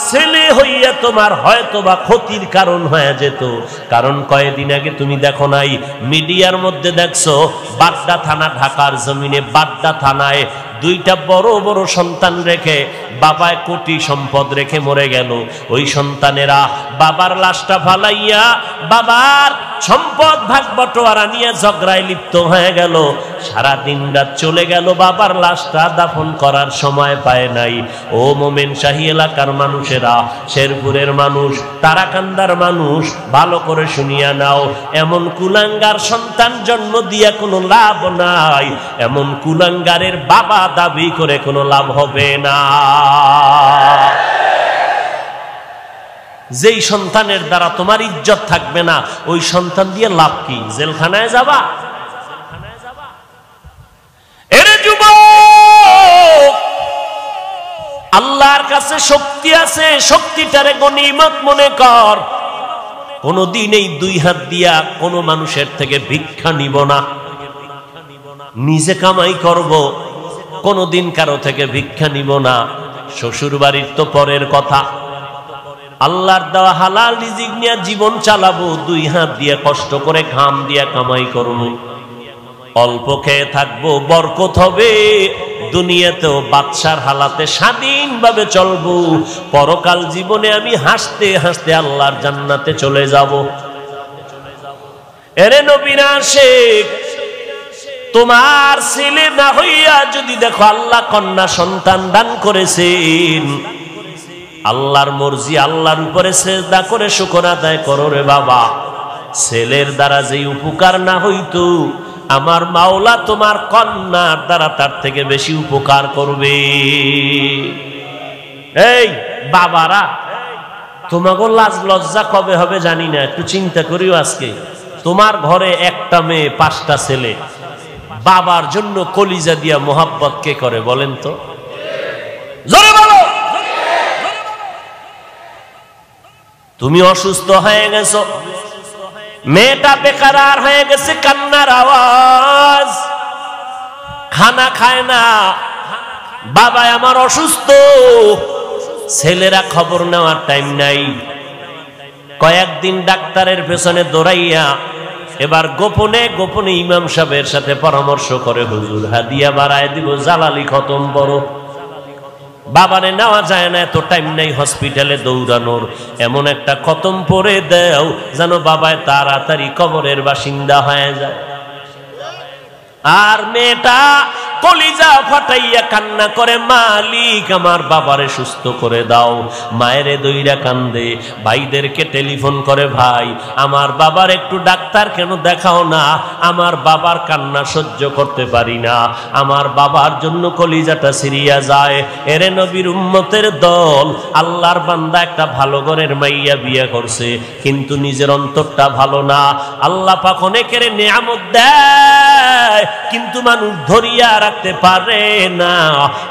ছেলে হইয়া তোমার হয়তো বা ক্ষতির কারণ হয়ে যেত। কারণ কয়েকদিন আগে তুমি দেখো নাই, মিডিয়ার মধ্যে দেখছো, বাড্ডা থানা, ঢাকার জমিনে বাড্ডা থানায় 2টা বড় বড় সন্তান রেখে বাবায় কোটি সম্পদ রেখে মরে গেল। ওই সন্তানেরা বাবার লাশটা ফালাইয়া বাবার সম্পদ ভাগ বটোয়ারা নিয়ে ঝগড়ায় লিপ্ত হয়ে গেল। সারা দিন রাত চলে গেল, বাবার লাশটা দাফন করার সময় পায় নাই। ও মোমেন শাহী এলাকার মানুষেরা, শেরপুরের মানুষ, তারাকান্দার মানুষ, ভালো করে শুনিয়া নাও। এমন কুলাঙ্গার সন্তান জন্ম দিয়া কোনো লাভ নাই, এমন কুলাঙ্গারের বাবা দাবি করে কোনো লাভ হবে না। যেই সন্তানের দ্বারা তোমার ইজ্জত থাকবে না, ওই সন্তান দিয়ে লাভ কি? জেলখানায় যাবা? এরে যুবক, আল্লাহর কাছে শক্তি আছে, শক্তিটারে গনিমত মনে কর। কোনদিন এই 2 হাত দিয়া কোনো মানুষের থেকে ভিক্ষা নিব না, নিজে কামাই করব, কোনদিন কারো থেকে ভিক্ষা নিব না। শ্বশুর বাড়ির তো পরের কথা, আল্লাহর দেওয়া হালাল রিজিক নিয়ে জীবন চালাবো। 2 হাত দিয়ে কষ্ট করে ঘাম দিয়া কামাই করব, অল্প খেয়ে থাকবো, বরকত হবে। দুনিয়াতেও বাদশার হালাতে স্বাধীনভাবে চলবো, পরকাল জীবনে আমি হাসতে হাসতে আল্লাহর জান্নাতে চলে যাব। এরে নবীর আশিক, তোমার ছেলে না হইয়া যদি দেখো আল্লাহ কন্যা সন্তান দান করেছেন, আল্লাহর মর্জি, আল্লাহর উপরে সিজদা করে শুকর আদায় করো রে বাবা। ছেলের দ্বারা যে উপকার না হইতো, আমার মাওলা তোমার কন্যার দ্বারা তার থেকে বেশি উপকার করবে। এই বাবারা, তোমাকে লাজ লজ্জা কবে হবে জানি না, একটু চিন্তা করিও। আজকে তোমার ঘরে একটা মেয়ে, 5টা ছেলে, বাবার জন্য কলিজা দিয়া মোহাব্বত কে করে বলেন তো? জোরে বলো। তুমি অসুস্থ হয়ে গেছো, মেয়েটা বেকার হয়ে গেছে, কান্নার আওয়াজ, খানা খায় না, বাবা আমার অসুস্থ, ছেলেরা খবর নেওয়ার টাইম নাই। কয়েকদিন ডাক্তারের পেছনে দৌড়াইয়া এবার গোপনে গোপনে ইমাম সাহেবের সাথে পরামর্শ করে, হুজুর হাদিয়া বাড়ায় দিব, জালালি খতম বড়। বাবারে নেওয়া যায় না, এত টাইম নাই হসপিটালে দৌড়ানোর, এমন একটা খতম পড়ে দেও যেন বাবায় তাড়াতাড়ি কবরের বাসিন্দা হয়ে যায়। আর মেয়েটা কলিজা ফাটাইয়া কান্না করে, মালিক আমার বাবারে সুস্থ করে দাও। মায়েরে দইরা কান্দে, ভাইদেরকে টেলিফোন করে, ভাই আমার বাবার একটু ডাক্তার কেন দেখাও না, আমার বাবার কান্না সহ্য করতে পারি না, আমার বাবার জন্য কলিজাটা সিরিয়া যায়। এরে নবীর উম্মতের দল, আল্লাহর বান্দা একটা ভালো ঘরের মাইয়া বিয়ে করছে, কিন্তু নিজের অন্তরটা ভালো না। আল্লাহ পাক অনেকের নিয়ামত দেয়, কিন্তু মানুষ ধরিয়া রাখতে পারে না।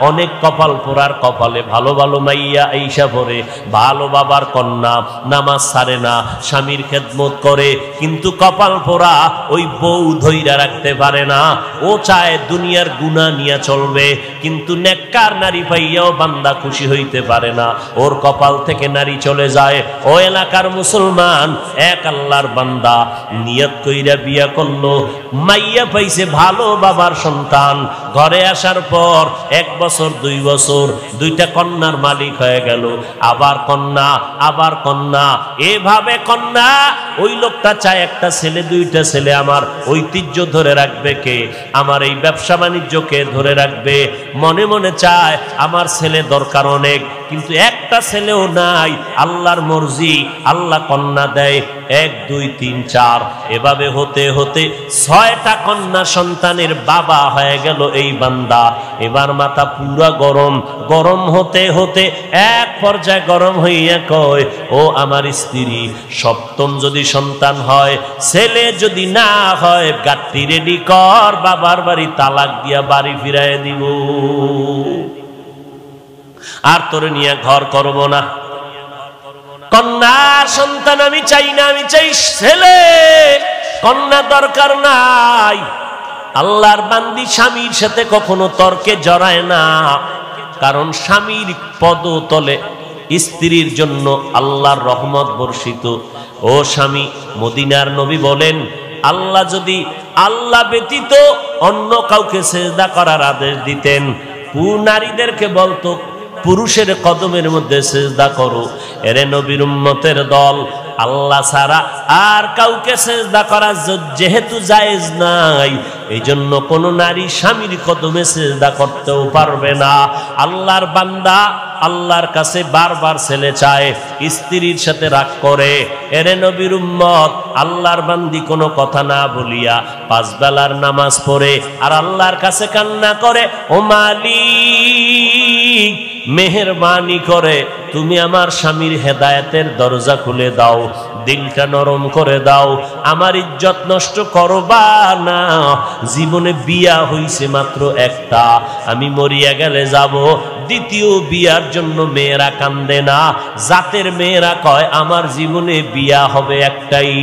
অনেক কপাল পোড়ার কপালে ভালো ভালো মাইয়া আইসা পড়ে, ভালো বাবার কন্যা, নামাজ ছাড়ে না, স্বামীর খেদমত করে, কিন্তু কপাল পোড়া ওই বউ ধইরা রাখতে পারে না। ও চায় দুনিয়ার গুনাহ নিয়ে চলবে, কিন্তু নেককার নারী পাইয়াও বান্দা খুশি হইতে পারে না, ওর কপাল থেকে নারী চলে যায়। ও এলাকার মুসলমান, এক আল্লাহর বান্দা নিয়ত কইরা বিয়া করলো, মাইয়া পাইছে ভালো বাবার সন্তান, ঘরে আসার পর 1 বছর 2 বছর দুইটা কন্যার মালিক হয়ে গেল, আবার কন্যা, আবার কন্যা, এভাবে কন্যা। ওই লোকটা চায় একটা ছেলে, 2টা ছেলে, আমার ঐতিহ্য ধরে রাখবে কে, আমার এই ব্যবসা বাণিজ্যকে ধরে রাখবে, মনে মনে চায় আমার ছেলে দরকার অনেক, কিন্তু একটা ছেলেও নাই। আল্লাহর মর্জি, আল্লাহ কন্যা দেয় 1 2 3 4, এভাবে হতে হতে 6টা কন্যা সন্তানের বাবা হয়ে গেল এই বান্দা। এবার মাথা পুরা গরম, গরম হতে হতে এক পর্যায়ে গরম হইয়া কয়, ও আমার স্ত্রী, 7ম যদি সন্তান হয়, ছেলে যদি না হয়, গাট্টি রেডি কর, বাবার বাড়ি তালাক দিয়া বাড়ি ফিরাই দিব, আর তোরে নিয়ে ঘর করব না। কন্যা সন্তান আমি চাই না, আমি চাই ছেলে, কন্যা দরকার নাই। আল্লাহর বান্দি স্বামীর সাথে কখনো তর্কে জড়ায় না, কারণ স্বামীর পদতলে স্ত্রীর জন্য আল্লাহর রহমত বর্ষিত। ও স্বামী, মদিনার নবী বলেন, আল্লাহ যদি আল্লাহ ব্যতীত অন্য কাউকে সেজদা করার আদেশ দিতেন, নারীদেরকে বলতো পুরুষের কদমের মধ্যে সেজদা করো। এরে নবীর উম্মতের দল, আল্লাহ ছাড়া আর কাউকে সেজদা করা যেহেতু জায়েজ নাই, এই জন্য কোন নারী স্বামীর কদমে সেজদা করতেও পারবে না। আল্লাহর বান্দা আল্লাহর কাছে বারবার ছেলে চায়, স্ত্রীর সাথে রাগ করে। এরে নবীর উম্মত, আল্লাহর বান্দি কোনো কথা না বলিয়া 5 বেলার নামাজ পড়ে আর আল্লাহর কাছে কান্না করে, ও মালিক মেহেরবানি করে তুমি আমার স্বামীর হেদায়েতের দরজা খুলে দাও, দিলটা নরম করে দাও, আমার ইজ্জত নষ্ট করবা না। জীবনে বিয়া হইছে মাত্র একটা, আমি মরিয়া গেলে যাব। দ্বিতীয় বিয়ার জন্য মেয়েরা কান্দে না, জাতের মেয়েরা কয় আমার জীবনে বিয়া হবে একটাই,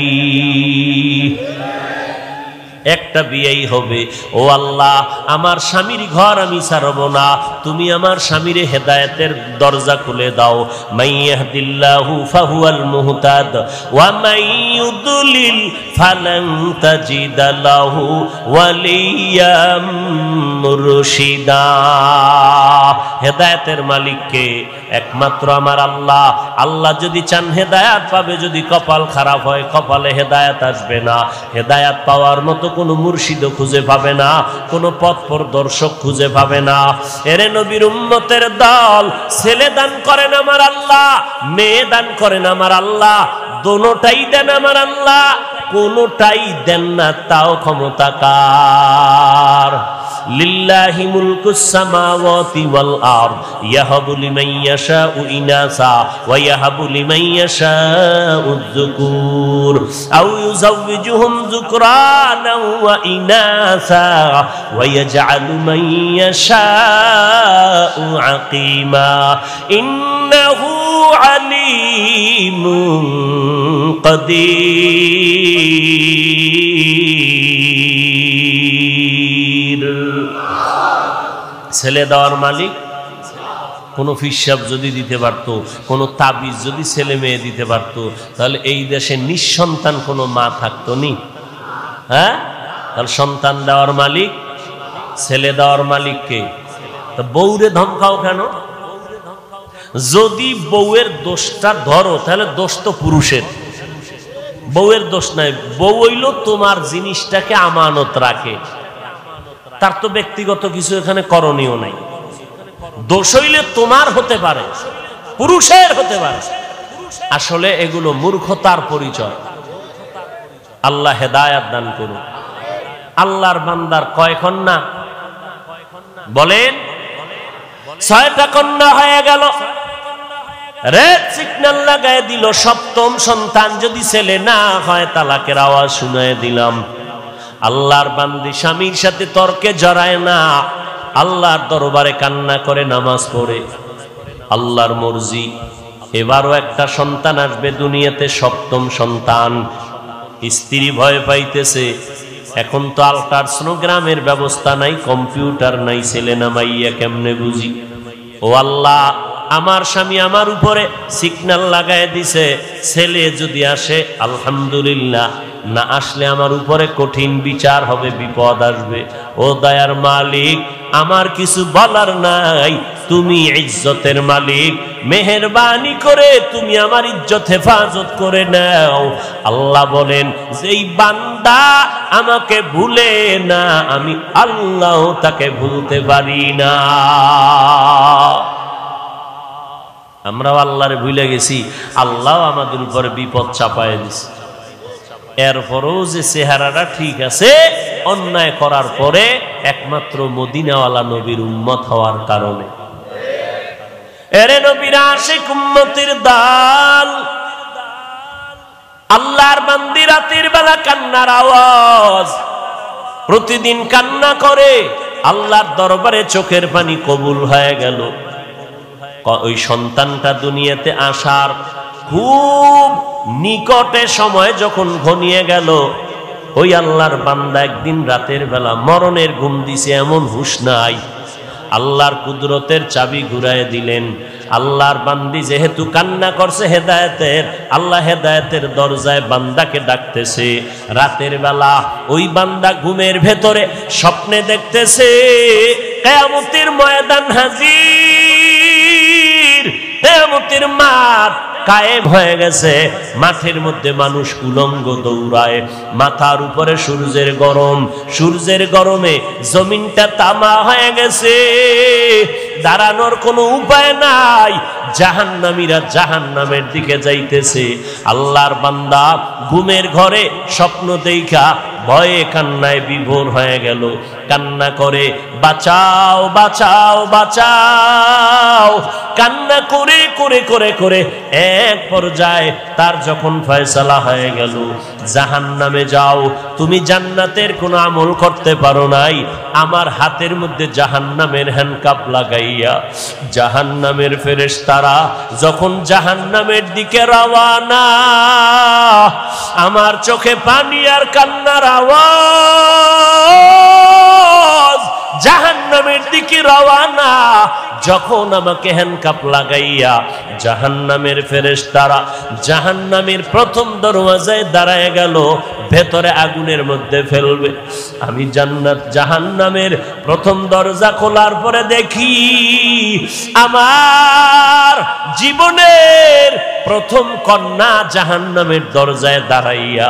একটা বিয়েই হবে। ও আল্লাহ, আমার স্বামীর ঘর আমি ছাড়ব না, তুমি আমার স্বামীর হেদায়েতের দরজা খুলে দাও। মাইয়াহদিল্লাহু ফাহুয়াল মুহতাদ ওয়া মাইয়ুদলিল ফালান তাজিদা লাহু ওয়ালিয়াম মুরশিদা। হেদায়েতের মালিককে একমাত্র আমার আল্লাহ। আল্লাহ যদি চান হেদায়েত পাবে, যদি কপাল খারাপ হয় কপালে হেদায়েত আসবে না। হেদায়েত পাওয়ার মতো কোনো মুর্শিদও খুঁজে পাবে না, কোনো পথ প্রদর্শক খুঁজে পাবে না। এরে নবীর উম্মতের দল, ছেলে দান করেন আমার আল্লাহ, মেয়ে দান করেন আমার আল্লাহ, দোনোটাই দেন আমার আল্লাহ, কোনোটাই দেন না তাও ক্ষমতা কার। লিল্লাহি মুলকুস সামাওয়াতি ওয়াল আরদ ইয়াহাবু লিমান ইয়াশাউ ইনাসা ওয়া ইয়াহাবু লিমান ইয়াশাউ যুকুর আও ইউযাওবিজুহুম যুকরানা ওয়া ইনাসা ওয়া ইয়াজআলু মান ইয়াশাউ আকিমা ইন্নাহু আলিমুন কাদির। ছেলে দেওয়ার মালিক। কোনো ফিসাব যদি দিতে পারতো, কোনো তাবিজ যদি ছেলে মেয়ে দিতে পারতো, তাহলে এই দেশে নিঃসন্তান কোনো মা থাকতো নি। হ্যাঁ, তাহলে সন্তান দেওয়ার মালিক, ছেলে দেওয়ার মালিক কে? তা বউরে ধমকাও কেন? যদি বউয়ের দোষটা ধরো তাহলে দোষ তো পুরুষের, বউয়ের দোষ নাই। বউ হইল তোমার জিনিসটাকে আমানত রাখে, তার তো ব্যক্তিগত কিছু এখানে করণীয় নাই। দোষ হইলে তোমার হতে পারে, পুরুষের হতে পারে। আসলে এগুলো মূর্খতার পরিচয়। আল্লাহ হেদায়াত দান করুন। আল্লাহর বান্দার কয় কন্যা বলেন? 6টা কন্যা হয়ে গেল। রেড সিগন্যাল লাগায় দিল, সপ্তম সন্তান যদি ছেলে না হয় তালাকের আওয়াজ শুনায় দিলাম। আল্লাহর বান্দি স্বামীর সাথে তর্কে জড়ায় না, আল্লাহর দরবারে কান্না করে নামাজ পড়ে। আল্লাহর মর্জি, এবারও একটা সন্তান আসবে দুনিয়াতে, সপ্তম সন্তান। স্ত্রী ভয় পাইতেছে, এখন তো আল্ট্রাসোনোগ্রামের ব্যবস্থা নাই, কম্পিউটার নাই, ছেলে না মাইয়া কেমনে বুঝি? ও আল্লাহ, আমার স্বামী আমার উপরে সিগন্যাল লাগায় দিছে, ছেলে যদি আসে আলহামদুলিল্লাহ, না আসলে আমার উপরে কঠিন বিচার হবে, বিপদ আসবে। ও দয়ার মালিক, আমার কিছু বলার নাই, তুমি ইজ্জতের মালিক, মেহেরবানি করে তুমি আমার ইজ্জত হেফাজত করে নাও। আল্লাহ বলেন, যেই বান্দা আমাকে ভুলে না, আমি আল্লাহ তাকে ভুলতে পারি না। আমরাও আল্লাহরে ভুলে গেছি, আল্লাহ আমাদের উপরে বিপদ চাপায় দিছে। এরপরও যে চেহারাটা ঠিক আছে, অন্যায় করার পরে একমাত্র মদিনাওয়ালা নবীর উম্মত হওয়ার কারণে। এরে নবীর আশিক উম্মতের দল, আল্লাহর বান্দি রাতের বেলা কান্নার আওয়াজ, প্রতিদিন কান্না করে, আল্লাহর দরবারে চোখের পানি কবুল হয়ে গেল। ওই সন্তানটা দুনিয়াতে আসার খুব নিকটে সময় যখন ঘনিয়ে গেল, ওই আল্লাহর বান্দা একদিন রাতের বেলা মরণের ঘুম দিছে, এমন হুঁশ নাই। আল্লাহর কুদরতের চাবি ঘুরায় দিলেন। আল্লাহর বান্দি যেহেতু কান্না করছে হেদায়েতের, আল্লাহ হেদায়েতের দরজায় বান্দাকে ডাকতেছে। রাতের বেলা ওই বান্দা ঘুমের ভেতরে স্বপ্নে দেখতেছে কিয়ামতের ময়দান হাজির, কিয়ামতের মাঠ কায়েম হয়ে গেছে। মাঠের মধ্যে মানুষ উলঙ্গ দৌড়ায়, মাথার উপরে সূর্যের গরম, সূর্যের গরমে জমিনটা তামা হয়ে গেছে, দাঁড়ানোর কোনো উপায় নাই। জাহান্নামীরা জাহান্নামের দিকে যাইতেছে। আল্লাহর বান্দা ঘুমের ঘরে স্বপ্ন দেখা ভয়ে কান্নায় বিভোর হয়ে গেল, কান্না করে বাঁচাও বাঁচাও বাঁচাও, কান্না করে করে করে করে এক পর্যায়ে তার যখন ফয়সালা হয়ে গেল, জাহান্নামে যাও, তুমি জান্নাতের কোনো আমল করতে পারো নাই, আমার হাতের মধ্যে জাহান্নামের হ্যান্ডকাপ লাগাইয়া জাহান্নামের ফেরেশতারা যখন জাহান্নামের দিকে রওয়ানা, আমার চোখে পানি আর কান্নার আওয়াজ, জাহান্নামের দিকে রওয়ানা। যখন আমাকে হ্যান্ডকাপ লাগাইয়া জাহান্নামের ফেরেশতারা জাহান্নামের প্রথম দরওয়াজায় দাঁড়ায় গেল, ভেতরে আগুনের মধ্যে ফেলবে। আমি জান্নাত জাহান্নামের প্রথম দরজা খোলার পরে দেখি আমার জীবনের প্রথম কন্যা জাহান্নামের দরজায় দাঁড়াইয়া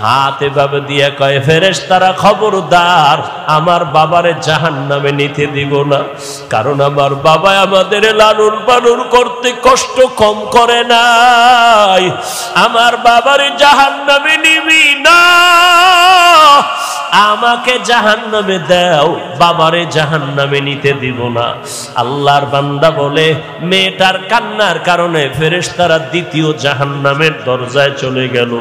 হাত এভাবে দিয়ে কয়, ফেরেশতারা খবরদার, আমার বাবারে জাহান্নামে নিতে দিব না, কারণ আমার বাবা আমাদের লালন পালন করতে কষ্ট কম করে নাই, আমার বাবারে জাহান্নামে নিবি না, আমাকে জাহান্নামে দাও, বাবারে জাহান্নামে নিতে দিব না। আল্লাহর বান্দা বলে, মেয়েটার কান্নার কারণে ফেরেশতারা দ্বিতীয় জাহান্নামের দরজায় চলে গেল।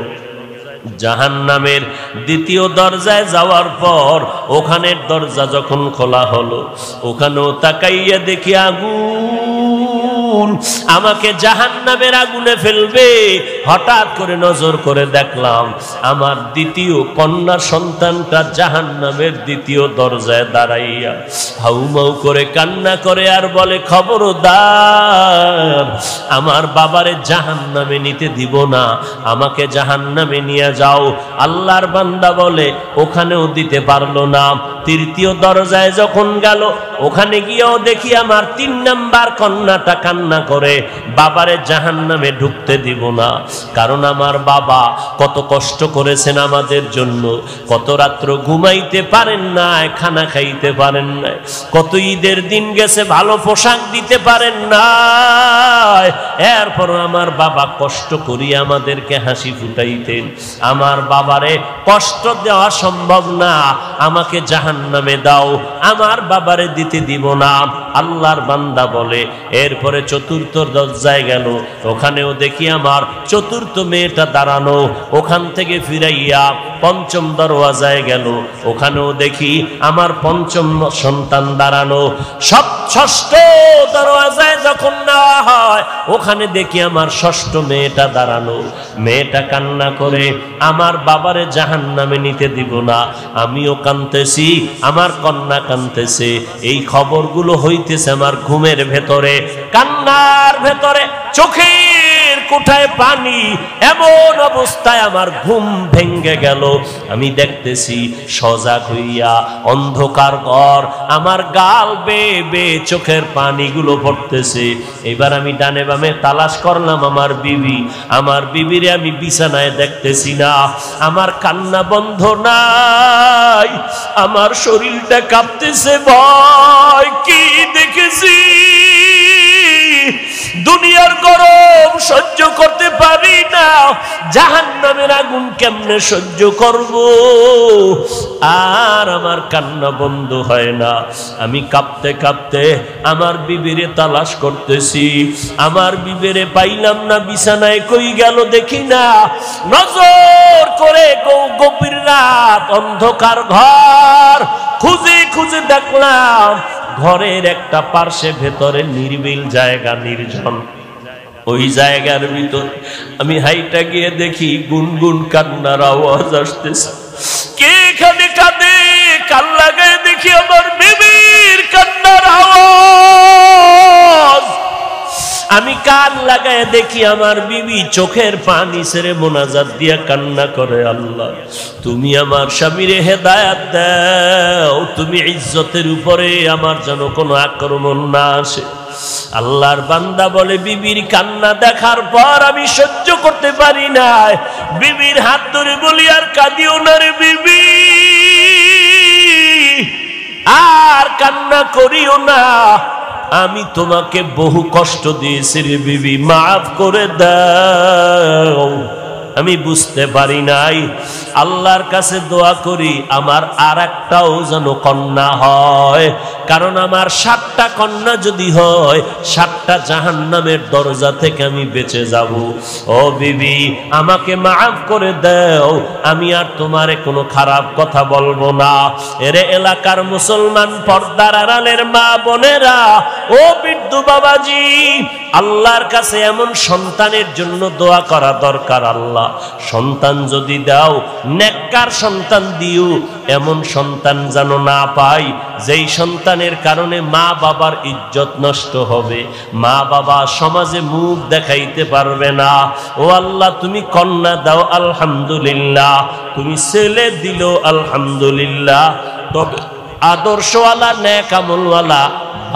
জাহান্নামের দ্বিতীয় দরজায় যাওয়ার পর ওখানের দরজা যখন খোলা হলো, ওখানেও তাকাইয়া দেখি আগুন, আমাকে জাহান্নামের আগুনে ফেলবে। হঠাৎ করে নজর করে দেখলাম আমার দ্বিতীয় কন্যা সন্তানটা জাহান্নামের দ্বিতীয় দরজায় দাঁড়াইয়া হাউমাউ করে কান্না করে আর বলে, খবরদার, আমার বাবারে জাহান্নামে নিতে দিব না, আমাকে জাহান্নামে নিয়ে যাও। আল্লাহর বান্দা বলে, ওখানেও দিতে পারলো না। তৃতীয় দরজায় যখন গেল, ওখানে গিয়েও দেখি আমার 3 নাম্বার কন্যাটা কান্না কান্না করে, বাবারে জাহান্নামে ঢুকতে দিব না। কারণ আমার বাবা কত কষ্ট করেছেন আমাদের জন্য, কত রাত্র ঘুমাইতে পারেন না, খানা খাইতে পারেন না, কত ঈদের দিন গেছে ভালো পোশাক দিতে পারেন না, এরপর আমার বাবা কষ্ট করিয়া আমাদেরকে হাসি ফুটাইতেন। আমার বাবারে কষ্ট দেওয়া সম্ভব না, আমাকে জাহান্নামে দাও, আমার বাবারে দিতে দিব না। আল্লাহর বান্দা বলে, এরপরে চতুর্থ দরজায় গেল, ওখানেও দেখি আমার চতুর্থ মেয়েটা দাঁড়ানো, ওখান থেকে ফিরাইয়া পঞ্চম দরওয়াজায় গেল, ওখানেও দেখি আমার পঞ্চম সন্তান দাঁড়ানো। ষষ্ঠ দরওয়াজায় যখন নেওয়া হয়, ওখানে দেখি আমার ষষ্ঠ মেয়েটা দাঁড়ানো। মেয়েটা কান্না করে, আমার বাবারে জাহান্নামে নিতে দিব না। আমিও কাঁদতেছি, আমার কন্যা কাঁদতেছে। এই খবরগুলো হইতেছে আমার ঘুমের ভেতরে, কান্নার ভেতরে, চোখের কোঠায় পানি। এমন অবস্থায় আমার ঘুম ভেঙ্গে গেল। আমি দেখতেছি সজাগ হইয়া অন্ধকার ঘর, আমার গাল বেয়ে বেয়ে চোখের পানিগুলো পড়তেছে। এবার আমি ডানে বামে তালাশ করলাম আমার বিবি, আমার বিবিরে আমি বিছানায় দেখতেছি না, আমার কান্না বন্ধ নাই, আমার শরীরটা কাঁপতেছে। ভয় কি দেখেছি, দুনিয়ার গরম সহ্য করতে পারি না, জাহান্নামের আগুন কেমনে সহ্য করব? আর আমার কান্না বন্ধ হয় না। আমি কাঁপতে কাঁপতে আমার বিবিরে তালাশ করতেছি, আমার বিবিরে পাইলাম না, বিছানায় কই গেল দেখি না। নজর করে গভীর রাত, অন্ধকার ঘর, খুঁজে খুঁজে দেখলাম ঘরের একটা পার্শ্বে ভেতরে নির্বিল জায়গা, নির্জন। ওই জায়গার ভিতর আমি হাইটা গিয়ে দেখি গুনগুন কান্নার আওয়াজ আসতেছে। কে এখানে কাঁদে? কান লাগায় দেখি আমার বিবির কান্নার আওয়াজ। আমি কান লাগায় দেখি আমার বিবি চোখের পানি ছেড়ে মোনাজাত দিয়া কান্না করে, আল্লাহ তুমি আমার স্বামীরে হেদায়েত দাও, তুমি ইজ্জতের উপরে আমার যেন কোনো আক্রমণ না আসে। আল্লাহর বান্দা বলে, বিবির কান্না দেখার পর আমি সহ্য করতে পারি না, বিবির হাত ধরে বলি, আর কাঁদিও না রে বিবি, আর কান্না করিও না, আমি তোমাকে বহু কষ্ট দিয়েছি রে বিবি, মাফ করে দাও। আমি বুঝতে পারি নাই। আল্লাহর কাছে দোয়া করি আমার আর একটাও যেন কন্যা হয়, কারণ আমার 7টা কন্যা যদি হয় 7টা জাহান্নামের দরজা থেকে আমি বেঁচে যাব। ও বিবি, আমাকে মাফ করে দাও, আমি আর তোমারে কোনো খারাপ কথা বলবো না। এরে এলাকার মুসলমান, পর্দার আড়ালের মা বোনেরা, ও বিদ্যু বাবাজি, আল্লাহর কাছে এমন সন্তানের জন্য দোয়া করা দরকার। আল্লাহ সন্তান যদি দাও, নেককার সন্তান দিও, এমন সন্তান যেন না পাই যেই সন্তানের কারণে মা বাবার ইজ্জত নষ্ট হবে, মা বাবা সমাজে মুখ দেখাইতে পারবে না। ও আল্লাহ, তুমি কন্যা দাও আলহামদুলিল্লাহ, তুমি ছেলে দিল আলহামদুলিল্লাহ, তবে আদর্শওয়ালা, নেক আমলওয়ালা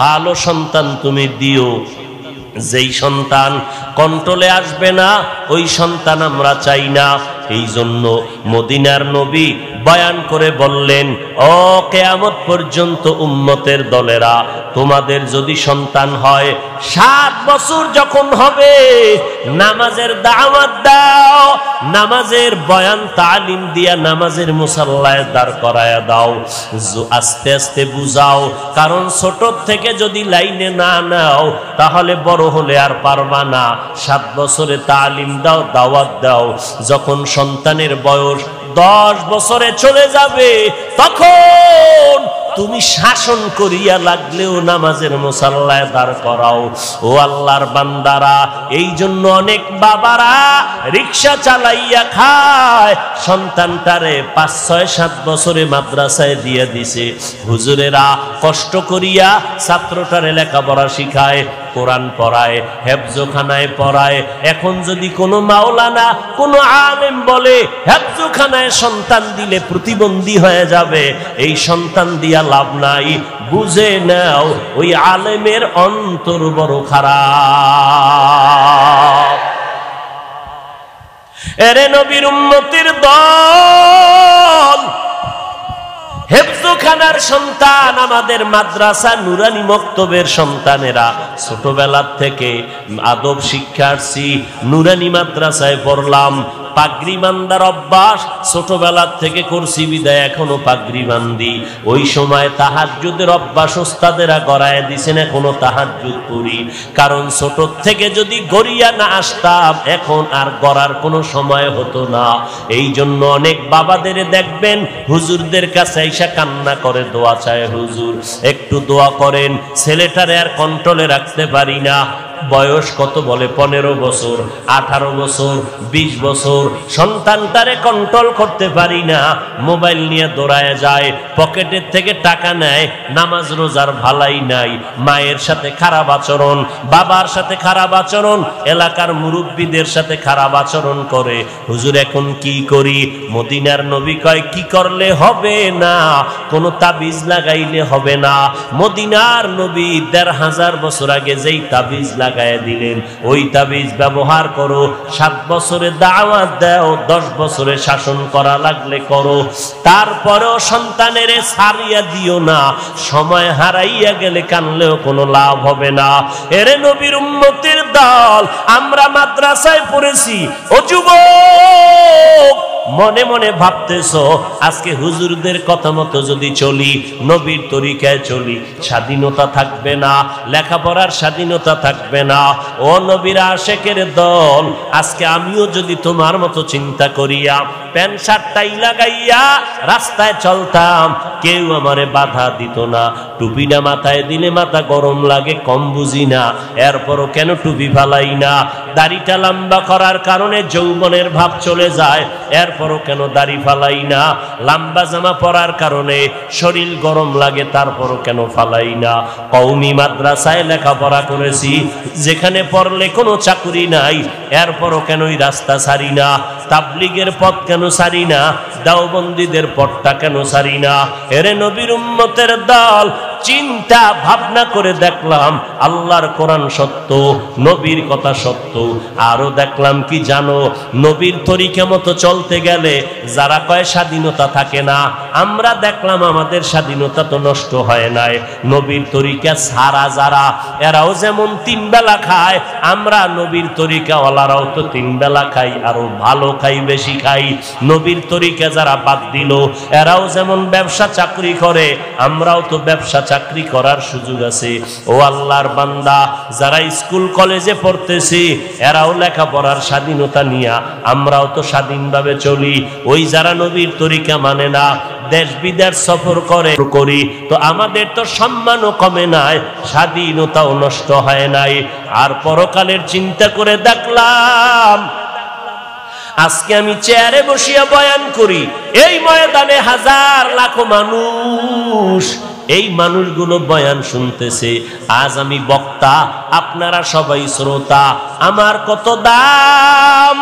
ভালো সন্তান তুমি দিও। যেই সন্তান কন্ট্রোলে আসবে না, ওই সন্তান আমরা চাই না। এই জন্য মদিনার নবী বয়ান করে বললেন, ও কিয়ামত পর্যন্ত উম্মতের দলেরা, তোমাদের যদি সন্তান হয় 7 বছর যখন হবে, নামাজের দাওয়াত দাও, নামাজের বয়ান তালিম দিয়া নামাজের মুসাল্লায় দাঁড় করায়া দাও, আস্তে আস্তে বুঝাও, কারণ ছোট থেকে যদি লাইনে না নাও তাহলে বড় হলে আর পারবা না। 7 বছরে তালিম দাও, দাওয়াত দাও, যখন সন্তানের বয়স 10 বছরে চলে যাবে, তখন তুমি শাসন করিয়া লাগলেও নামাজের মুসাল্লায় দাঁড় করাও। ও আল্লাহর বান্দারা, এই জন্য অনেক বাবারা রিক্সা চালাইয়া খায়, সন্তানটারে 5, 6, 7 বছরে মাদ্রাসায় দিয়ে দিছে। হুজুরেরা কষ্ট করিয়া ছাত্রটারে লেখাপড়া শিখায়, কোরআন পড়ায়, হেফজখানায় পড়ায়। এখন যদি কোনো মাওলানা, কোনো আলেম বলে হেফজখানায় সন্তান দিলে প্রতিবন্ধী হয়ে যাবে, এই সন্তান দিয়া লাভ নাই। বুঝে নাও ওই আলেমের অন্তর বড় খারাপ। এরে নবীর উম্মতের দল, হেফজখানার সন্তান, আমাদের মাদ্রাসা নুরানি মক্তবের সন্তানেরা ছোটবেলা থেকে আদব শিক্ষা আসছি, নুরানি মাদ্রাসায় পড়লাম, পাগড়ি বান্দার অভ্যাস ছোটবেলা থেকে করছি বিদায় এখনো পাগড়ি বান্ধি। ওই সময় তাহাজ্জুদের অভ্যাস ওস্তাদেরা গড়ায় দিছেন, এখনো তাহাজ্জুদ করি। কারণ ছোট থেকে যদি গড়িয়া না আসতাম এখন আর গড়ার কোনো সময় হতো না। এই জন্য অনেক বাবাদের দেখবেন হুজুরদের কাছে এসে কান্না করে, দোয়া চায়, হুজুর একটু দোয়া করেন, ছেলেটারে আর কন্ট্রোলে রাখতে পারি না। বয়স কত বলে 15 বছর, 18 বছর, 20 বছর, সন্তানটারে কন্ট্রোল করতে পারি না। মোবাইল নিয়ে দৌড়ায় যায়, পকেটের থেকে টাকা নেয়, নামাজ রোজার ভালাই নাই, মায়ের সাথে খারাপ আচরণ, বাবার সাথে খারাপ আচরণ, এলাকার মুরব্বীদের সাথে খারাপ আচরণ করে। হুজুর এখন কি করি? মদিনার নবী কয় কি করলে হবে না, কোনো তাবিজ লাগাইলে হবে না। মদিনার নবী 1500 বছর আগে যেই তাবিজ লাগায় দিলেন ওই তাবিজ ব্যবহার করো। 7 বছরে দাওয়াত দাও, 10 বছরে শাসন করা লাগলে করো, তারপরেও সন্তানেরে ছাড়িয়া দিও না। সময় হারাইয়া গেলে কানলেও কোনো লাভ হবে না। এরে নবীর উম্মতের দল, আমরা মাদ্রাসায় পড়েছি। ও যুবক, মনে মনে ভাবতেছো আজকে হুজুরদের কথা মতো যদি চলি, নবীর তরিকায় চলি, স্বাধীনতা থাকবে না, লেখাপড়ার স্বাধীনতা থাকবে না। ও নবীর আশেকের দল, আজকে আমিও যদি তোমার মতো চিন্তা করিয়া প্যান্ট শার্টটাই লাগাইয়া রাস্তায় চলতাম, কেউ আমারে বাধা দিত না। টুপিটা মাথায় দিলে মাথা গরম লাগে, কম বুঝি না, এরপরও কেন টুপি ফালাই না? দাড়িটা লম্বা করার কারণে যৌবনের ভাব চলে যায়, এরপরও কেন দাড়ি ফালাই না? লম্বা জামা পরার কারণে শরীর গরম লাগে, তারপরও কেন ফালাই না? কওমি মাদ্রাসায় লেখাপড়া করেছি, যেখানে পড়লে কোনো চাকুরি নাই, এরপরও কেন ওই রাস্তা ছাড়ি না? তাবলিগের পথ কেন ছাড়ি না? দাওবন্দীদের পথটা কেন ছাড়ি না? এরে নবীর উম্মতের দল, চিন্তা ভাবনা করে দেখলাম আল্লাহর কোরআন সত্য, নবীর কথা সত্য। আরো দেখলাম কি জানো, নবীর তরিকা মতো চলতে গেলে যারা কয় স্বাধীনতা থাকে না, আমরা দেখলাম আমাদের স্বাধীনতা তো নষ্ট হয় নাই। নবীর তরিকা ছাড়া যারা, এরাও যেমন 3 বেলা খায়, আমরা নবীর তরিকা ওয়ালারাও তো 3 বেলা খাই, আরো ভালো খাই, বেশি খাই। নবীর তরিকা যারা বাদ দিল, এরাও যেমন ব্যবসা চাকরি করে, আমরাও তো ব্যবসা চাকরি করার সুযোগ আছে। ও আল্লাহর বান্দা, যারা স্কুল কলেজে পড়তেছি, এরাও লেখাপড়ার স্বাধীনতা নিয়া, আমরাও তো স্বাধীনভাবে চলি। ওই যারা নবীর তরিকা মানে না, দেশ বিদেশ সফর করি, তো আমাদের তো সম্মানও কমে নাই, স্বাধীনতাও নষ্ট হয় নাই। আর পরকালের চিন্তা করে দেখলাম, আজকে আমি চেয়ারে বসিয়া বয়ান করি, এই ময়দানে হাজার লাখো মানুষ, এই মানুষগুলো বয়ান শুনতেছে। আজ আমি বক্তা, আপনারা সবাই শ্রোতা, আমার কত দাম।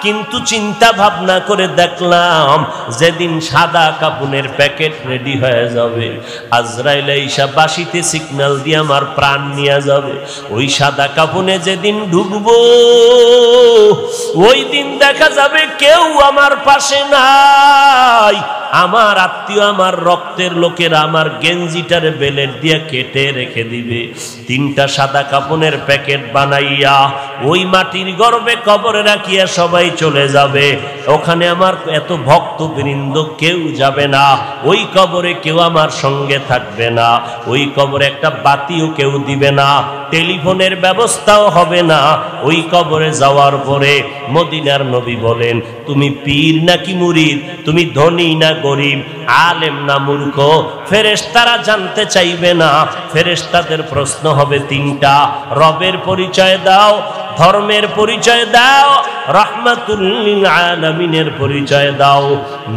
কিন্তু চিন্তা ভাবনা করে দেখলাম, যেদিন সাদা কাপুনের প্যাকেট রেডি হয়ে যাবে, আজরাইল ঈসা বাঁশিতে সিগন্যাল দিয়ে আমার প্রাণ নিয়ে যাবে, ওই সাদা কাপুনে যেদিন ঢুকবো, ওই দিন দেখা যাবে কেউ আমার পাশে নাই। আমার আত্মীয়, আমার রক্তের লোকেরা আমার গেঞ্জিটারে বেলেট দিয়ে কেটে রেখে দিবে। 3টা সাদা কাপনের প্যাকেট বানাইয়া ওই মাটির গর্ভে কবরে রাখিয়া সবাই চলে যাবে। ওখানে আমার এত ভক্তবৃন্দ কেউ যাবে না, ওই কবরে কেউ আমার সঙ্গে থাকবে না, ওই কবরে একটা বাতিও কেউ দিবে না, টেলিফোনের ব্যবস্থাও হবে না। ওই কবরে যাওয়ার পরে মদিনার নবী বলেন, তুমি পীর নাকি মুরিদ, তুমি ধনী না গরিব, আলেম না মূর্খ, ফেরেশতারা জানতে চাইবে না। ফেরেশতাদের প্রশ্ন হবে 3টা, রবের পরিচয় দাও, ধর্মের পরিচয় দাও, রাহমাতুল লিল আলামিনের পরিচয় দাও।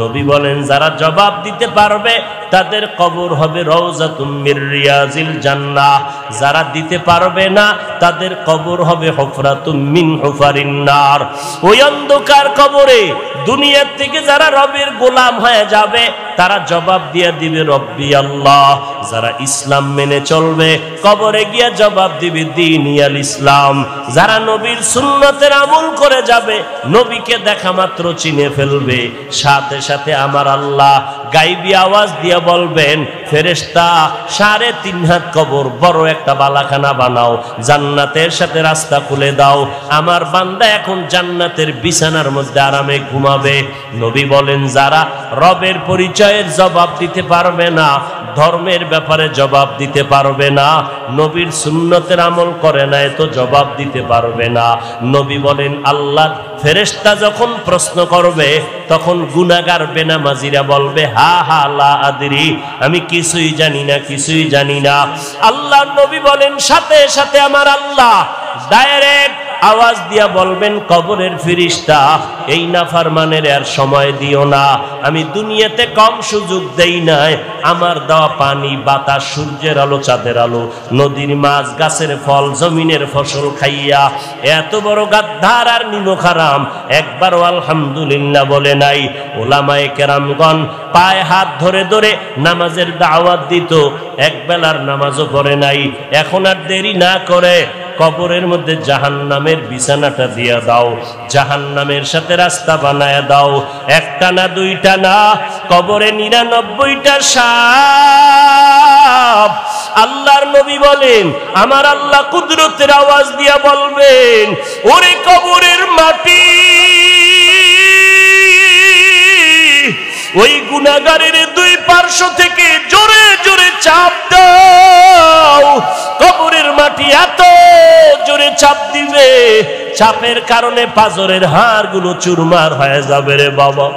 নবী বলেন, যারা জবাব দিতে পারবে তাদের কবর হবে রওজাতুম মির রিয়াজিল জান্নাহ, যারা দিতে পারবে না তাদের কবর হবে হুফরাতুম মিন হুফারিন নার। ওই অন্ধকার কবরে দুনিয়ার থেকে যারা রবের গোলাম হয়ে যাবে, তারা জবাব দিয়ে দিবে রব্বি আল্লাহ। যারা ইসলাম মেনে চলবে কবরে গিয়া জবাব দিবে দ্বীনিয়াল ইসলাম। যারা নবীর সুন্নতের আমল করে যাবে, নবীকে দেখা মাত্র চিনে ফেলবে, সাথে সাথে আমার আল্লাহ গাইবী আওয়াজ দিয়ে বলবেন, ফেরেশতা 3.5 হাত কবর বড় একটা বালাখানা বানাও, জান্নাতের সাথে রাস্তা খুলে দাও, আমার বান্দা এখন জান্নাতের বিছানার মধ্যে আরামে ঘুমাবে। নবী বলেন, যারা রবের পরিচয়ের জবাব দিতে পারবে না, ধর্মের ব্যাপারে জবাব দিতে পারবে না, নবীর সুন্নতের আমল করে না, এত জবাব দিতে পারবে না। নবী বলেন, আল্লাহ ফেরেশতা যখন প্রশ্ন করবে তখন গুনাহগার বেনামাজিরা বলবে, হা হা লা আদরি, আমি কিছুই জানি না, কিছুই জানি না। আল্লাহ নবী বলেন, সাথে সাথে আমার আল্লাহ ডাইরেক্ট আওয়াজ দিয়া বলবেন, কবরের ফেরেশতা এই নাফরমানের আর সময় দিও না, আমি দুনিয়াতে কম সুযোগ দেই নাই, আমার দেওয়া পানি, বাতাস, সূর্যের আলো, চাঁদের আলো, নদীর মাছ, গাছের ফল, জমিনের ফসল খাইয়া এত বড় গাদ্দার আর নিমখারাম একবারও আলহামদুলিল্লাহ বলে নাই। ওলামায়ে কেরামগণ পায়ে হাত ধরে ধরে নামাজের দাওয়াত দিত, এক বেলার নামাজও পড়ে নাই। এখন আর দেরি না করে কবরের মধ্যে জাহান্নামের বিছানাটা দিয়া দাও, জাহান্নামের সাথে রাস্তা বানায়া দাও। একটা না, দুইটা না, কবরে 99টা সাপ। আল্লাহর নবী বলেন, আমার আল্লাহ কুদরতের আওয়াজ দিয়া বলবেন, ওরে কবরের মাটি, ওই গুনাহগারের দুই পার্শ্ব থেকে জোরে জোরে চাপ দাও। কবরের মাটি এত জোরে চাপ দিবে, চাপের কারণে পাজরের হাড়গুলো চুরমার হয়ে যাবে রে বাবা।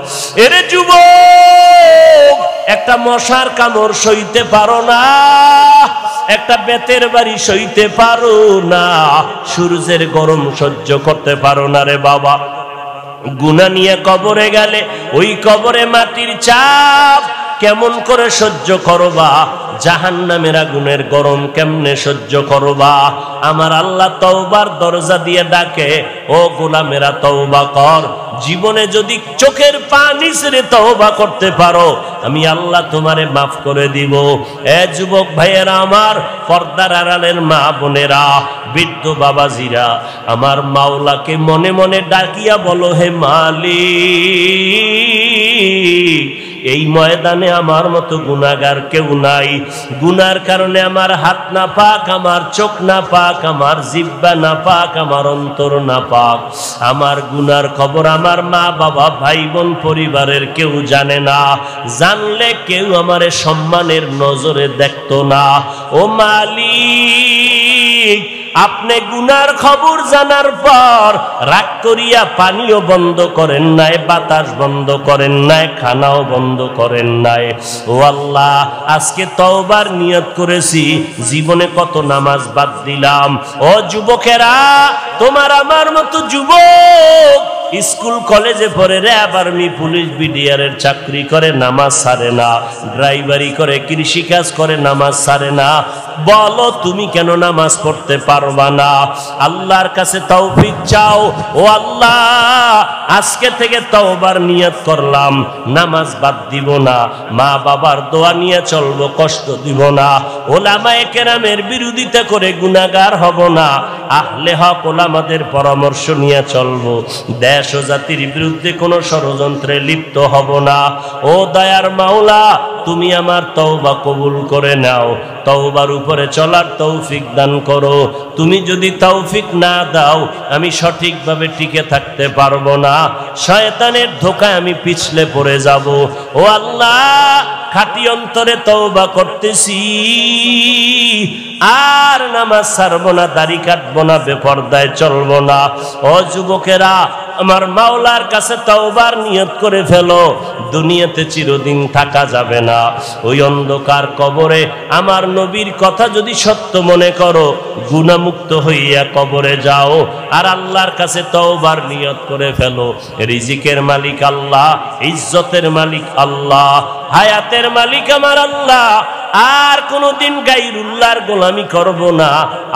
এরে যুবক, একটা মশার কামড় সইতে পারো না, একটা বেতের বাড়ি সইতে পারো না, সূর্যের গরম সহ্য করতে পারো না রে বাবা। গুনাহ নিয়ে কবরে গেলে ওই কবরে মাটির চাপ কেমন করে সহ্য করবা, জাহান্নামের আগুনের গরম কেমনে সহ্য করবা। আমার আল্লাহ তওবার দরজা দিয়ে ডাকে, ও গোলামেরা তওবা কর। জীবনে যদি চোখের পানি ছেড়ে তওবা করতে পারো, আমি আল্লাহ তোমারে মাফ করে দিব। এ যুবক ভাইয়েরা, আমার পর্দার আড়ালের মা বোনেরা, বৃদ্ধ বাবাজিরা, আমার মাওলাকে মনে মনে ডাকিয়া বলো, হে মালিক, এই ময়দানে আমার মতো গুনাহগার কেউ নাই। গুনার কারণে আমার হাত না পাক, আমার চোখ না পাক, আমার জিহ্বা না পাক, আমার অন্তর না পাক। আমার গুনার খবর আমার মা বাবা, ভাই বোন, পরিবারের কেউ জানে না। জানলে কেউ আমারে সম্মানের নজরে দেখতো না। ও মালিক, আপনি গুনার খবর জানার পর রাগ করিয়া পানিও বন্ধ করেন নাই, বাতাস বন্ধ করেন নাই, খানাও বন্ধ করেন নাই। ও আল্লাহ, আজকে তওবার নিয়ত করেছি, জীবনে কত নামাজ বাদ দিলাম। ও যুবকেরা, তোমার আমার মতো যুবক স্কুল কলেজে পড়ে, র্যাব, আর্মি, পুলিশ, বিডিআরের চাকরি করে, নামাজ ছাড়ে না, ড্রাইভারি করে, কৃষিকাজ করে, নামাজ ছাড়ে না। বলো, তুমি কেন নামাজ পড়তে পারবা না? আল্লাহর কাছে তৌফিক চাও। ও আল্লাহ, আজকে থেকে তওবার নিয়ত করলাম, নামাজ বাদ দিব না, মা বাবার দোয়া নিয়ে চলবো, কষ্ট দিব না, ওলামায়ে কেরামের বিরোধিতা করে গুনাহগার হব না, আহলে হক ওলামাদের পরামর্শ নিয়ে চলবো, দেশ ও জাতির বিরুদ্ধে কোনো ষড়যন্ত্রে লিপ্ত হব না। ও দয়ার মাওলা, তুমি আমার তওবা কবুল করে নাও, তওবার উপরে চলার তৌফিক দান করো। তুমি যদি তৌফিক না দাও, আমি সঠিকভাবে টিকে থাকতে পারবো না, শয়তানের ধোঁকায় আমি পিছলে পড়ে যাব। ও আল্লাহ, খাঁটি অন্তরে তওবা করতেছি, আর নামাজ ছাড়বো না, দাড়ি কাটবো না, বেপরদায় চলবো না। ও যুবকেরা, আমার মাওলার কাছে তওবার নিয়ত করে ফেলো, দুনিয়াতে চিরদিন থাকা যাবে না। ওই অন্ধকার কবরে আমার নবীর কথা যদি সত্য মনে করো, গুনাহমুক্ত হইয়া কবরে যাও, আর আল্লাহর কাছে তওবার নিয়ত করে ফেলো। রিজিকের মালিক আল্লাহ, ইজ্জতের মালিক আল্লাহ, হায়াতের মালিক আমার আল্লাহ। আর কোনদিন গায়রুল্লাহর গোলামি করব না,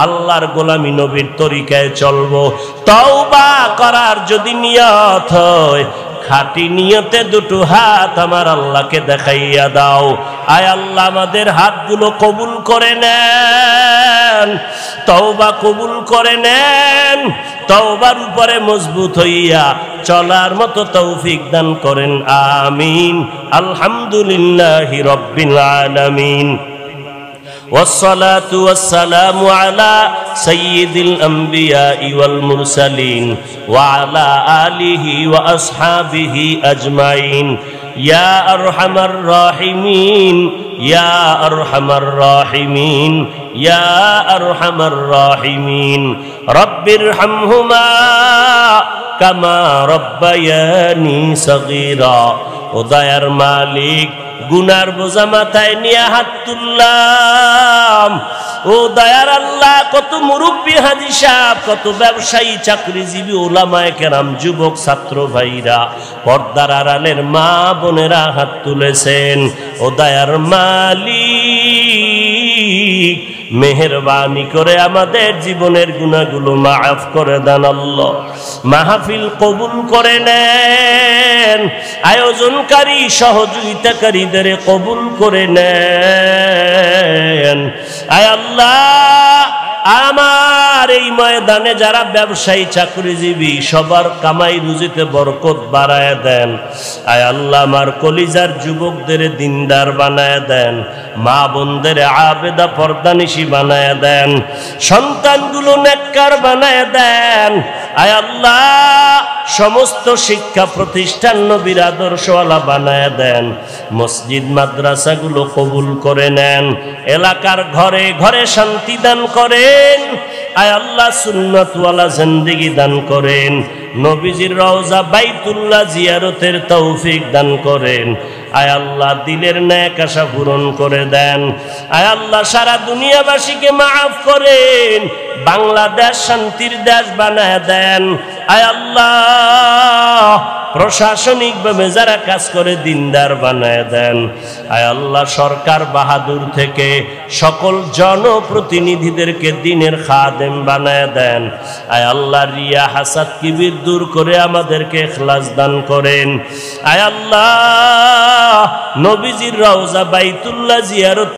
আল্লাহর গোলামি, নবীর তরিকায় চলবো। তওবা করার যদি নিয়ত হয়, খাঁটি নিয়তে দুটো হাত আমার আল্লাহকে দেখাইয়া দাও। আয় আল্লাহ আমাদের হাতগুলো কবুল করে নেন, তওবা কবুল করে নেন, তওবার উপরে মজবুত হইয়া চলার মতো তৌফিক দান করেন। আমিন। আলহামদুলিল্লাহি রাব্বিল আলামিন। والصلاة والسلام على سيد الأنبياء والمرسلين وعلى آله وأصحابه أجمعين يا أرحم الراحمين يا أرحم الراحمين يا أرحم الراحمين رب ارحمهما كما ربياني صغيرا وداير مالك গুনার বোঝা মাথায় নিয়ে হাত তুললাম। ও দয়ার আল্লাহ, কত মুরব্বী হাজী সাহেব, কত ব্যবসায়ী, চাকরিজীবী, ওলামায়ে কেরাম, যুবক ছাত্র ভাইরা, পর্দার আড়ালের মা বোনেরা হাত তুলেছেন। ও দয়ার মালিক, মেহেরবানি করে আমাদের জীবনের গুনাহগুলো মাফ করে দেন আল্লাহ। মাহফিল কবুল করে নেন, আয়োজনকারী সহযোগিতাকারীদের কবুল করে নেন। আয় আল্লাহ, আমার এই ময়দানে যারা ব্যবসায়ী, চাকরিজীবী, সবার কামাই রুজিতে বরকত বাড়ায় দেন। আয় আল্লাহ, আমার কলিজার যুবকদের দিনদার বানায় দেন, মা বোনদের আবেদা পর্দানিশী বানায় দেন, সন্তানগুলো নেককার বানায় দেন। আয় আল্লাহ, সমস্ত শিক্ষা প্রতিষ্ঠান নবীর আদর্শওয়ালা বানায় দেন। মসজিদ মাদ্রাসাগুলো কবুল করে নেন, এলাকার ঘরে ঘরে শান্তি দান করেন। আয় আল্লাহ, সুন্নতওয়ালা জিন্দেগি দান করেন, নবীজির রওজা বাইতুল্লাহ জিয়ারতের তৌফিক দান করেন। আয় আল্লাহ, দিলের নেক আশা পূরণ করে দেন। আয় আল্লাহ, সারা দুনিয়াবাসীকে মাফ করেন, বাংলাদেশ শান্তির দেশ বানায় দেন। আয় আল্লাহ, প্রশাসনিকভাবে যারা কাজ করে দিনদার বানায় দেন। আয় আল্লাহ, সরকার বাহাদুর থেকে সকল জনপ্রতিনিধিদেরকে দিনের খাদেম বানায় দেন। আয় আল্লাহ, রিয়া হাসাদ কিবির দূর করে আমাদেরকে ইখলাস দান করেন। আয় আল্লাহ, নবীজির রওজা বাইতুল্লাহ জিয়ারত